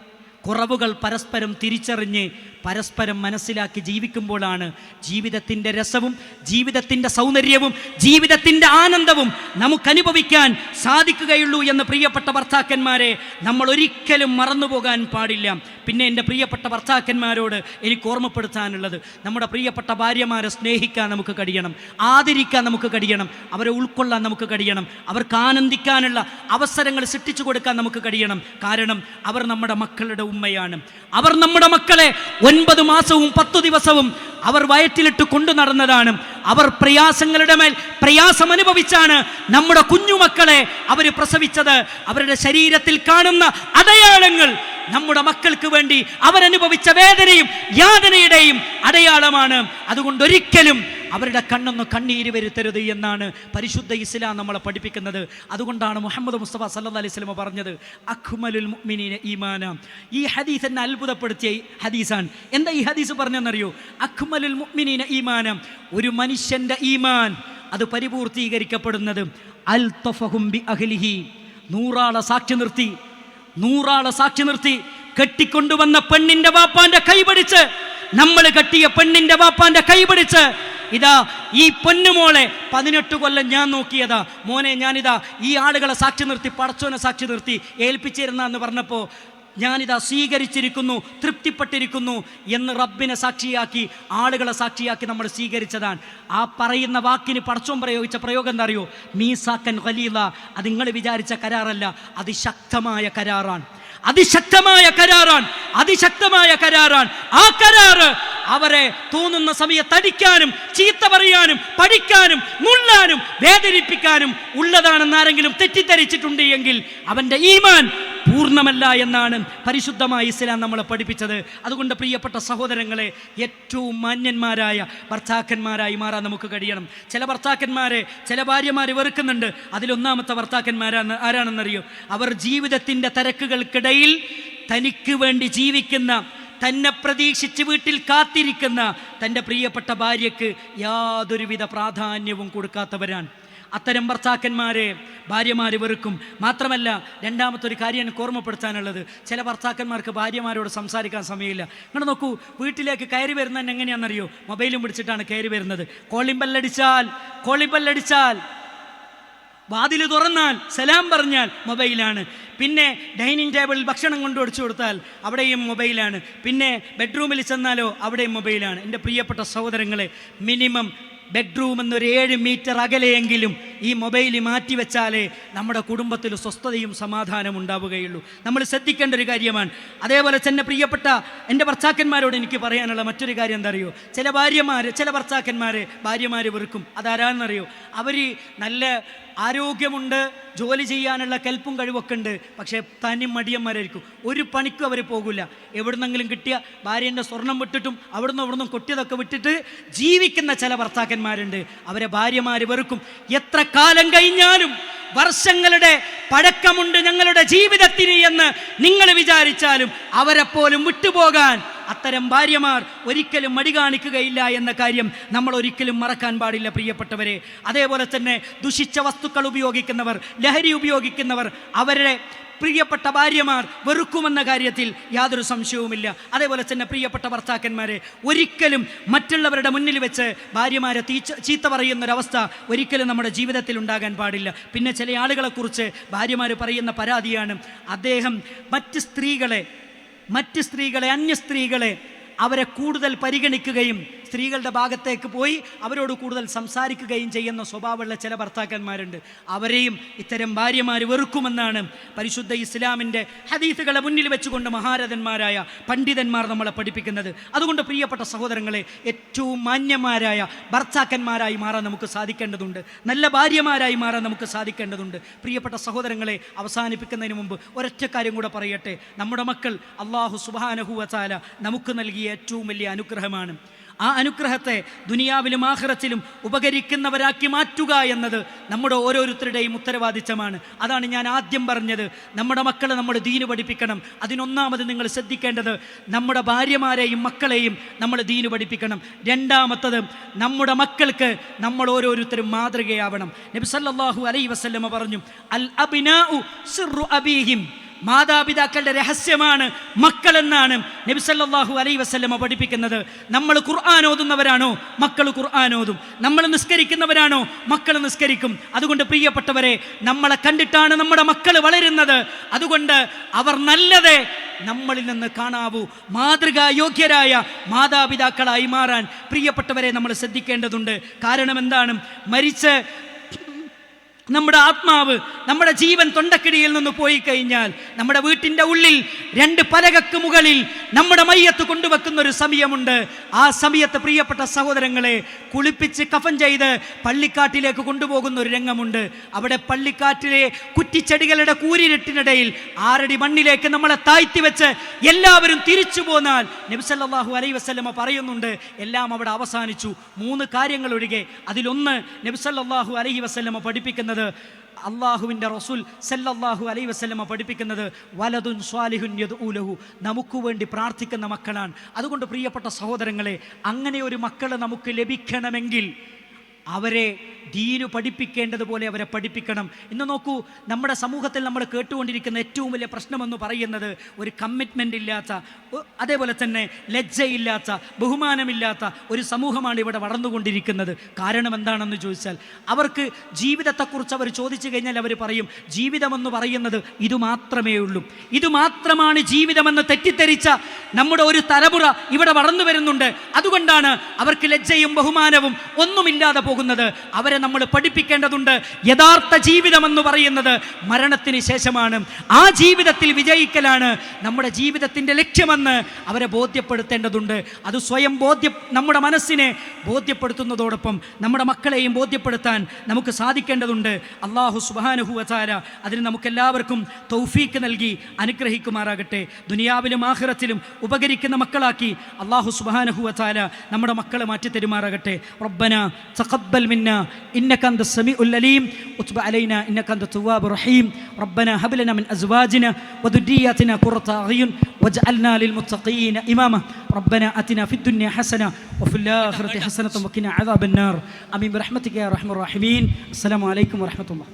കുറവുകൾ പരസ്പരം തിരിച്ചറിഞ്ഞ് പരസ്പരം മനസ്സിലാക്കി ജീവിക്കുമ്പോഴാണ് ജീവിതത്തിൻ്റെ രസവും ജീവിതത്തിൻ്റെ സൗന്ദര്യവും ജീവിതത്തിൻ്റെ ആനന്ദവും നമുക്കനുഭവിക്കാൻ സാധിക്കുകയുള്ളൂ എന്ന് പ്രിയപ്പെട്ട ഭർത്താക്കന്മാരെ നമ്മൾ ഒരിക്കലും മറന്നുപോകാൻ പാടില്ല. പിന്നെ എൻ്റെ പ്രിയപ്പെട്ട ഭർത്താക്കന്മാരോട് എനിക്ക് ഓർമ്മപ്പെടുത്താനുള്ളത്, നമ്മുടെ പ്രിയപ്പെട്ട ഭാര്യമാരെ സ്നേഹിക്കാൻ നമുക്ക് കഴിയണം, ആദരിക്കാൻ നമുക്ക് കഴിയണം, അവരെ ഉൾക്കൊള്ളാൻ നമുക്ക് കഴിയണം, അവർക്ക് ആനന്ദിക്കാനുള്ള അവസരങ്ങൾ സൃഷ്ടിച്ചു കൊടുക്കാൻ നമുക്ക് കഴിയണം. കാരണം അവർ നമ്മുടെ മക്കളുടെ ഉമ്മയാണ്. അവർ നമ്മുടെ മക്കളെ 9 മാസവും 10 ദിവസവും അവർ വയറ്റിലിട്ട് കൊണ്ടു നടന്നതാണ്. അവർ പ്രയാസങ്ങളുടെ മേൽ പ്രയാസം അനുഭവിച്ചാണ് നമ്മുടെ കുഞ്ഞുമക്കളെ അവർ പ്രസവിച്ചത്. അവരുടെ ശരീരത്തിൽ കാണുന്ന അടയാളങ്ങൾ നമ്മുടെ മക്കൾക്ക് വേണ്ടി അവരനുഭവിച്ച വേദനയും യാതനയുടെയും അടയാളമാണ്. അതുകൊണ്ട് ഒരിക്കലും അവരുടെ കണ്ണൊന്ന് കണ്ണീര് വരുത്തരുത് എന്നാണ് പരിശുദ്ധ ഇസ്ലാം നമ്മളെ പഠിപ്പിക്കുന്നത്. അതുകൊണ്ടാണ് മുഹമ്മദ് മുസ്തഫ സല്ലല്ലാഹു അലൈഹി വസല്ലം പറഞ്ഞത് അഖ്മലുൽ മുഅ്മിനീന ഈമാന. ഈ ഹദീസ് എന്നെ അത്ഭുതപ്പെടുത്തിയ ഹദീസാണ്. എന്താ ഈ ഹദീസ് പറഞ്ഞെന്നറിയോ? അഖ്മലുൽ മുഅ്മിനീന ഈമാന, ഒരു മനുഷ്യൻ്റെ ഈമാൻ അത് പരിപൂർത്തീകരിക്കപ്പെടുന്നത് അൽതഫഹും ബി അഹ്ലിഹി, 100 ആളെ സാക്ഷി നിർത്തി കെട്ടിക്കൊണ്ടുവന്ന പെണ്ണിന്റെ വാപ്പാന്റെ കൈപിടിച്ച്, നമ്മൾ കെട്ടിയ പെണ്ണിന്റെ വാപ്പാന്റെ കൈപിടിച്ച്, ഇതാ ഈ പൊന്നുമോളെ 18 കൊല്ലം ഞാൻ നോക്കിയതാ മോനെ, ഞാനിതാ ഈ ആളുകളെ സാക്ഷി നിർത്തി, പടച്ചോനെ സാക്ഷി നിർത്തി ഏൽപ്പിച്ചിരുന്ന എന്ന് പറഞ്ഞപ്പോൾ ഞാനിതാ സ്വീകരിച്ചിരിക്കുന്നു, തൃപ്തിപ്പെട്ടിരിക്കുന്നു എന്ന് റബ്ബിനെ സാക്ഷിയാക്കി, ആളുകളെ സാക്ഷിയാക്കി നമ്മൾ സ്വീകരിച്ചതാണ്. ആ പറയുന്ന വാക്കിന് പടച്ചോൻ പ്രയോഗിച്ച പ്രയോഗം എന്താ അറിയോ? മീസാക്കൻ ഖലീല. അത് നിങ്ങൾ വിചാരിച്ച കരാറല്ല, അതിശക്തമായ കരാറാണ്. ആ കരാറ് അവരെ തോന്നുന്ന സമയത്ത് അടിക്കാനും ചീത്ത പറയാനും പഠിക്കാനും നുള്ളാനും വേദനിപ്പിക്കാനും ഉള്ളതാണെന്ന് ആരെങ്കിലും തെറ്റിദ്ധരിച്ചിട്ടുണ്ട് എങ്കിൽ അവൻ്റെ ഈമാൻ പൂർണ്ണമല്ല എന്നാണ് പരിശുദ്ധമായ ഇസ്ലാം നമ്മളെ പഠിപ്പിച്ചത്. അതുകൊണ്ട് പ്രിയപ്പെട്ട സഹോദരങ്ങളെ, ഏറ്റവും മാന്യന്മാരായ ഭർത്താക്കന്മാരായി മാറാൻ നമുക്ക് കഴിയണം. ചില ഭർത്താക്കന്മാരെ ചില ഭാര്യമാർ വെറുക്കുന്നുണ്ട്. അതിലൊന്നാമത്തെ ആരാണെന്നറിയോ? അവർ ജീവിതത്തിൻ്റെ തിരക്കുകൾക്കിടയിൽ തനിക്ക് വേണ്ടി ജീവിക്കുന്ന, തന്നെ പ്രതീക്ഷിച്ച് വീട്ടിൽ കാത്തിരിക്കുന്ന തൻ്റെ പ്രിയപ്പെട്ട ഭാര്യയ്ക്ക് യാതൊരുവിധ പ്രാധാന്യവും കൊടുക്കാത്തവരാണ്. അത്തരം ഭർത്താക്കന്മാരെ ഭാര്യമാർ വെറുക്കും. മാത്രമല്ല, രണ്ടാമത്തെ ഒരു കാര്യം എനിക്ക് ഓർമ്മപ്പെടുത്താനുള്ളത്, ചില ഭർത്താക്കന്മാർക്ക് ഭാര്യമാരോട് സംസാരിക്കാൻ സമയമില്ല. നിങ്ങൾ നോക്കൂ, വീട്ടിലേക്ക് കയറി വരുന്നതന്നെ എങ്ങനെയാണെന്നറിയോ? മൊബൈലും പിടിച്ചിട്ടാണ് കയറി വരുന്നത്. കോളിംഗ് ബെല്ലടിച്ചാൽ വാതിൽ തുറന്നാൽ സലാം പറഞ്ഞാൽ മൊബൈലാണ്. പിന്നെ ഡൈനിങ് ടേബിളിൽ ഭക്ഷണം കൊണ്ട് ഒടിച്ചു കൊടുത്താൽ അവിടെയും മൊബൈലാണ്. പിന്നെ ബെഡ്റൂമിൽ ചെന്നാലോ അവിടെയും മൊബൈലാണ്. എൻ്റെ പ്രിയപ്പെട്ട സഹോദരങ്ങളെ, മിനിമം ബെഡ്റൂം എന്നൊരു 7 മീറ്റർ അകലെയെങ്കിലും ഈ മൊബൈൽ മാറ്റിവെച്ചാലേ നമ്മുടെ കുടുംബത്തിൽ സ്വസ്ഥതയും സമാധാനവും ഉണ്ടാവുകയുള്ളൂ. നമ്മൾ ശ്രദ്ധിക്കേണ്ട ഒരു കാര്യമാണ്. അതേപോലെ തന്നെ പ്രിയപ്പെട്ട എൻ്റെ ഭർത്താക്കന്മാരോട് എനിക്ക് പറയാനുള്ള മറ്റൊരു കാര്യം എന്താ അറിയോ? ചില ഭാര്യമാർ വെറുക്കും. അതാരാണെന്നറിയോ? അവർ നല്ല ആരോഗ്യമുണ്ട്, ജോലി ചെയ്യാനുള്ള കെൽപ്പും കഴിവൊക്കെ ഉണ്ട്, പക്ഷേ തനി മടിയന്മാരായിരിക്കും. ഒരു പണിക്കും അവർ പോകില്ല. എവിടുന്നെങ്കിലും കിട്ടിയ ഭാര്യൻ്റെ സ്വർണം വിട്ടിട്ടും അവിടുന്ന് കൊട്ടിയതൊക്കെ വിട്ടിട്ട് ജീവിക്കുന്ന ചില ഭർത്താക്കന്മാരുണ്ട്. അവരെ ഭാര്യമാർ വെറുക്കും. എത്ര കാലം കഴിഞ്ഞാലും വർഷങ്ങളുടെ പഴക്കമുണ്ട് ഞങ്ങളുടെ ജീവിതത്തിന് എന്ന് നിങ്ങൾ വിചാരിച്ചാലും അവരെപ്പോലും വിട്ടുപോകാൻ അത്തരം ഭാര്യമാർ ഒരിക്കലും മടി കാണിക്കുകയില്ല എന്ന കാര്യം നമ്മൾ ഒരിക്കലും മറക്കാൻ പാടില്ല പ്രിയപ്പെട്ടവരെ. അതേപോലെ തന്നെ ദുഷിച്ച വസ്തുക്കൾ ഉപയോഗിക്കുന്നവർ, ലഹരി ഉപയോഗിക്കുന്നവർ, അവരുടെ പ്രിയപ്പെട്ട ഭാര്യമാർ വെറുക്കുമെന്ന കാര്യത്തിൽ യാതൊരു സംശയവുമില്ല. അതേപോലെ തന്നെ പ്രിയപ്പെട്ട ഭർത്താക്കന്മാരെ, ഒരിക്കലും മറ്റുള്ളവരുടെ മുന്നിൽ വെച്ച് ഭാര്യമാരെ ചീത്ത പറയുന്നൊരവസ്ഥ ഒരിക്കലും നമ്മുടെ ജീവിതത്തിൽ ഉണ്ടാകാൻ പാടില്ല. പിന്നെ ചില ആളുകളെക്കുറിച്ച് ഭാര്യമാർ പറയുന്ന പരാതിയാണ്, അദ്ദേഹം മറ്റ് സ്ത്രീകളെ, അന്യ സ്ത്രീകളെ അവരെ കൂടുതൽ പരിഗണിക്കുകയും സ്ത്രീകളുടെ ഭാഗത്തേക്ക് പോയി അവരോട് കൂടുതൽ സംസാരിക്കുകയും ചെയ്യുന്ന സ്വഭാവമുള്ള ചില ഭർത്താക്കന്മാരുണ്ട്. അവരെയും ഇത്തരം ഭാര്യമാർ വെറുക്കുമെന്നാണ് പരിശുദ്ധ ഇസ്ലാമിൻ്റെ ഹദീസുകളെ മുന്നിൽ വെച്ചുകൊണ്ട് മഹാരഥന്മാരായ പണ്ഡിതന്മാർ നമ്മളെ പഠിപ്പിക്കുന്നത്. അതുകൊണ്ട് പ്രിയപ്പെട്ട സഹോദരങ്ങളെ, ഏറ്റവും മാന്യന്മാരായ ഭർത്താക്കന്മാരായി മാറാൻ നമുക്ക് സാധിക്കേണ്ടതുണ്ട്. നല്ല ഭാര്യമാരായി മാറാൻ നമുക്ക് സാധിക്കേണ്ടതുണ്ട്. പ്രിയപ്പെട്ട സഹോദരങ്ങളെ, അവസാനിപ്പിക്കുന്നതിന് മുമ്പ് ഒരൊറ്റ കാര്യം കൂടെ പറയട്ടെ. നമ്മുടെ മക്കൾ അല്ലാഹു സുബ്ഹാനഹു വ തആല നമുക്ക് നൽകിയ ഏറ്റവും വലിയ അനുഗ്രഹമാണ്. ആ അനുഗ്രഹത്തെ ദുനിയാവിലും ആഖിറത്തിലും ഉപകരിക്കുന്നവരാക്കി മാറ്റുക എന്നത് നമ്മുടെ ഓരോരുത്തരുടെയും ഉത്തരവാദിത്തമാണ്. അതാണ് ഞാൻ ആദ്യം പറഞ്ഞത്, നമ്മുടെ മക്കളെ നമ്മൾ ദീന് പഠിപ്പിക്കണം. അതിനൊന്നാമത് നിങ്ങൾ ശ്രദ്ധിക്കേണ്ടത് നമ്മുടെ ഭാര്യമാരെയും മക്കളെയും നമ്മൾ ദീന് പഠിപ്പിക്കണം. രണ്ടാമത്തത്, നമ്മുടെ മക്കൾക്ക് നമ്മൾ ഓരോരുത്തരും മാതൃകയാവണം. നബി സല്ലല്ലാഹു അലൈഹി വസല്ലമ പറഞ്ഞു, അൽ അബ്നാഉ സിർറു അബീഹിം, മാതാപിതാക്കളുടെ രഹസ്യമാണ് മക്കളെന്നാണ് നബി സല്ലല്ലാഹു അലൈഹി വസല്ലമ പഠിപ്പിക്കുന്നത്. നമ്മൾ ഖുർആൻ ഓതുന്നവരാണോ മക്കൾ ഖുർആൻ ഓതും, നമ്മൾ നിസ്കരിക്കുന്നവരാണോ മക്കൾ നിസ്കരിക്കും. അതുകൊണ്ട് പ്രിയപ്പെട്ടവരെ, നമ്മളെ കണ്ടിട്ടാണ് നമ്മുടെ മക്കൾ വളരുന്നത്. അതുകൊണ്ട് അവർ നല്ലതേ നമ്മളിൽ നിന്ന് കാണാവൂ. മാതൃകായോഗ്യരായ മാതാപിതാക്കളായി മാറാൻ പ്രിയപ്പെട്ടവരെ നമ്മൾ ശ്രദ്ധിക്കേണ്ടതുണ്ട്. കാരണം എന്താണ്? മരിച്ച് നമ്മുടെ ആത്മാവ്, നമ്മുടെ ജീവൻ തൊണ്ടക്കിടിയിൽ നിന്ന് പോയി കഴിഞ്ഞാൽ നമ്മുടെ വീട്ടിൻ്റെ ഉള്ളിൽ 2 പലകക്ക് മുകളിൽ നമ്മുടെ മയ്യത്ത് കൊണ്ടുവെക്കുന്ന ഒരു സമയമുണ്ട്. ആ സമയത്ത് പ്രിയപ്പെട്ട സഹോദരങ്ങളെ, കുളിപ്പിച്ച് കഫൻ ചെയ്ത് പള്ളിക്കാട്ടിലേക്ക് കൊണ്ടുപോകുന്ന ഒരു രംഗമുണ്ട്. അവിടെ പള്ളിക്കാട്ടിലെ കുറ്റിച്ചെടികളുടെ കൂരിരുട്ടിനിടയിൽ 6 അടി മണ്ണിലേക്ക് നമ്മളെ താഴ്ത്തി വെച്ച് എല്ലാവരും തിരിച്ചു പോന്നാൽ നബി സല്ലല്ലാഹു അലൈഹി വസല്ലമ പറയുന്നുണ്ട്, എല്ലാം അവിടെ അവസാനിച്ചു. 3 കാര്യങ്ങൾ ഒഴികെ. അതിലൊന്ന് നബി സല്ലല്ലാഹു അലൈഹി വസല്ലമ പഠിപ്പിക്കുന്നത്, അള്ളാഹുവിൻ്റെ റസൂൽ സല്ലല്ലാഹു അലൈഹി വസല്ലമ പഠിപ്പിക്കുന്നത് വലദുൻ സ്വാലിഹുൻ യദ്ഉ ലഹു, നമുക്ക് വേണ്ടി പ്രാർത്ഥിക്കുന്ന മക്കളാണ്. അതുകൊണ്ട് പ്രിയപ്പെട്ട സഹോദരങ്ങളെ, അങ്ങനെ ഒരു മക്കളെ നമുക്ക് ലഭിക്കണമെങ്കിൽ അവരെ ദീനു പഠിപ്പിക്കേണ്ടതുപോലെ അവരെ പഠിപ്പിക്കണം. ഇന്ന് നോക്കൂ, നമ്മുടെ സമൂഹത്തിൽ നമ്മൾ കേട്ടുകൊണ്ടിരിക്കുന്ന ഏറ്റവും വലിയ പ്രശ്നമെന്ന് പറയുന്നത് ഒരു കമ്മിറ്റ്മെൻ്റ് ഇല്ലാത്ത, അതേപോലെ തന്നെ ലജ്ജയില്ലാത്ത, ബഹുമാനമില്ലാത്ത ഒരു സമൂഹമാണ് ഇവിടെ വളർന്നുകൊണ്ടിരിക്കുന്നത്. കാരണം എന്താണെന്ന് ചോദിച്ചാൽ, അവർക്ക് ജീവിതത്തെക്കുറിച്ച് അവർ ചോദിച്ചു കഴിഞ്ഞാൽ അവർ പറയും, ജീവിതമെന്ന് പറയുന്നത് ഇതുമാത്രമേ ഉള്ളൂ, ഇതുമാത്രമാണ് ജീവിതമെന്ന് തെറ്റിദ്ധരിച്ച നമ്മുടെ ഒരു തലമുറ ഇവിടെ വളർന്നു വരുന്നുണ്ട്. അതുകൊണ്ടാണ് അവർക്ക് ലജ്ജയും ബഹുമാനവും ഒന്നുമില്ലാതെ പോകുന്നത്. അവരെ നമ്മൾ പഠിപ്പിക്കേണ്ടതുണ്ട്. യഥാർത്ഥ ജീവിതമെന്ന് പറയുന്നത് മരണത്തിന് ശേഷമാണ്. ആ ജീവിതത്തിൽ വിജയിക്കലാണ് നമ്മുടെ ജീവിതത്തിൻ്റെ ലക്ഷ്യമെന്ന് അവരെ ബോധ്യപ്പെടുത്തേണ്ടതുണ്ട്. അത് സ്വയം നമ്മുടെ മനസ്സിനെ ബോധ്യപ്പെടുത്തുന്നതോടൊപ്പം നമ്മുടെ മക്കളെയും ബോധ്യപ്പെടുത്താൻ നമുക്ക് സാധിക്കേണ്ടതുണ്ട്. അല്ലാഹു സുബ്ഹാനഹു വ തആല അതിന് നമുക്കെല്ലാവർക്കും തൗഫീക്ക് നൽകി അനുഗ്രഹിക്കുമാറാകട്ടെ. ദുനിയാവിലും ആഖിറത്തിലും ഉപകരിക്കുന്ന മക്കളാക്കി അല്ലാഹു സുബ്ഹാനഹു വ തആല നമ്മുടെ മക്കളെ മാറ്റി തരുമാറാകട്ടെ. റബ്ബനാ തഖബ്ബൽ മിന്നാ إنك أنت السميع العليم وتب علينا إنك أنت التواب الرحيم ربنا هب لنا من أزواجنا وذرياتنا قرة أعين واجعلنا للمتقين إماما ربنا آتنا في الدنيا حسنة وفي الآخرة حسنة وقنا عذاب النار آمين برحمتك يا أرحم الراحمين. السلام عليكم ورحمة الله.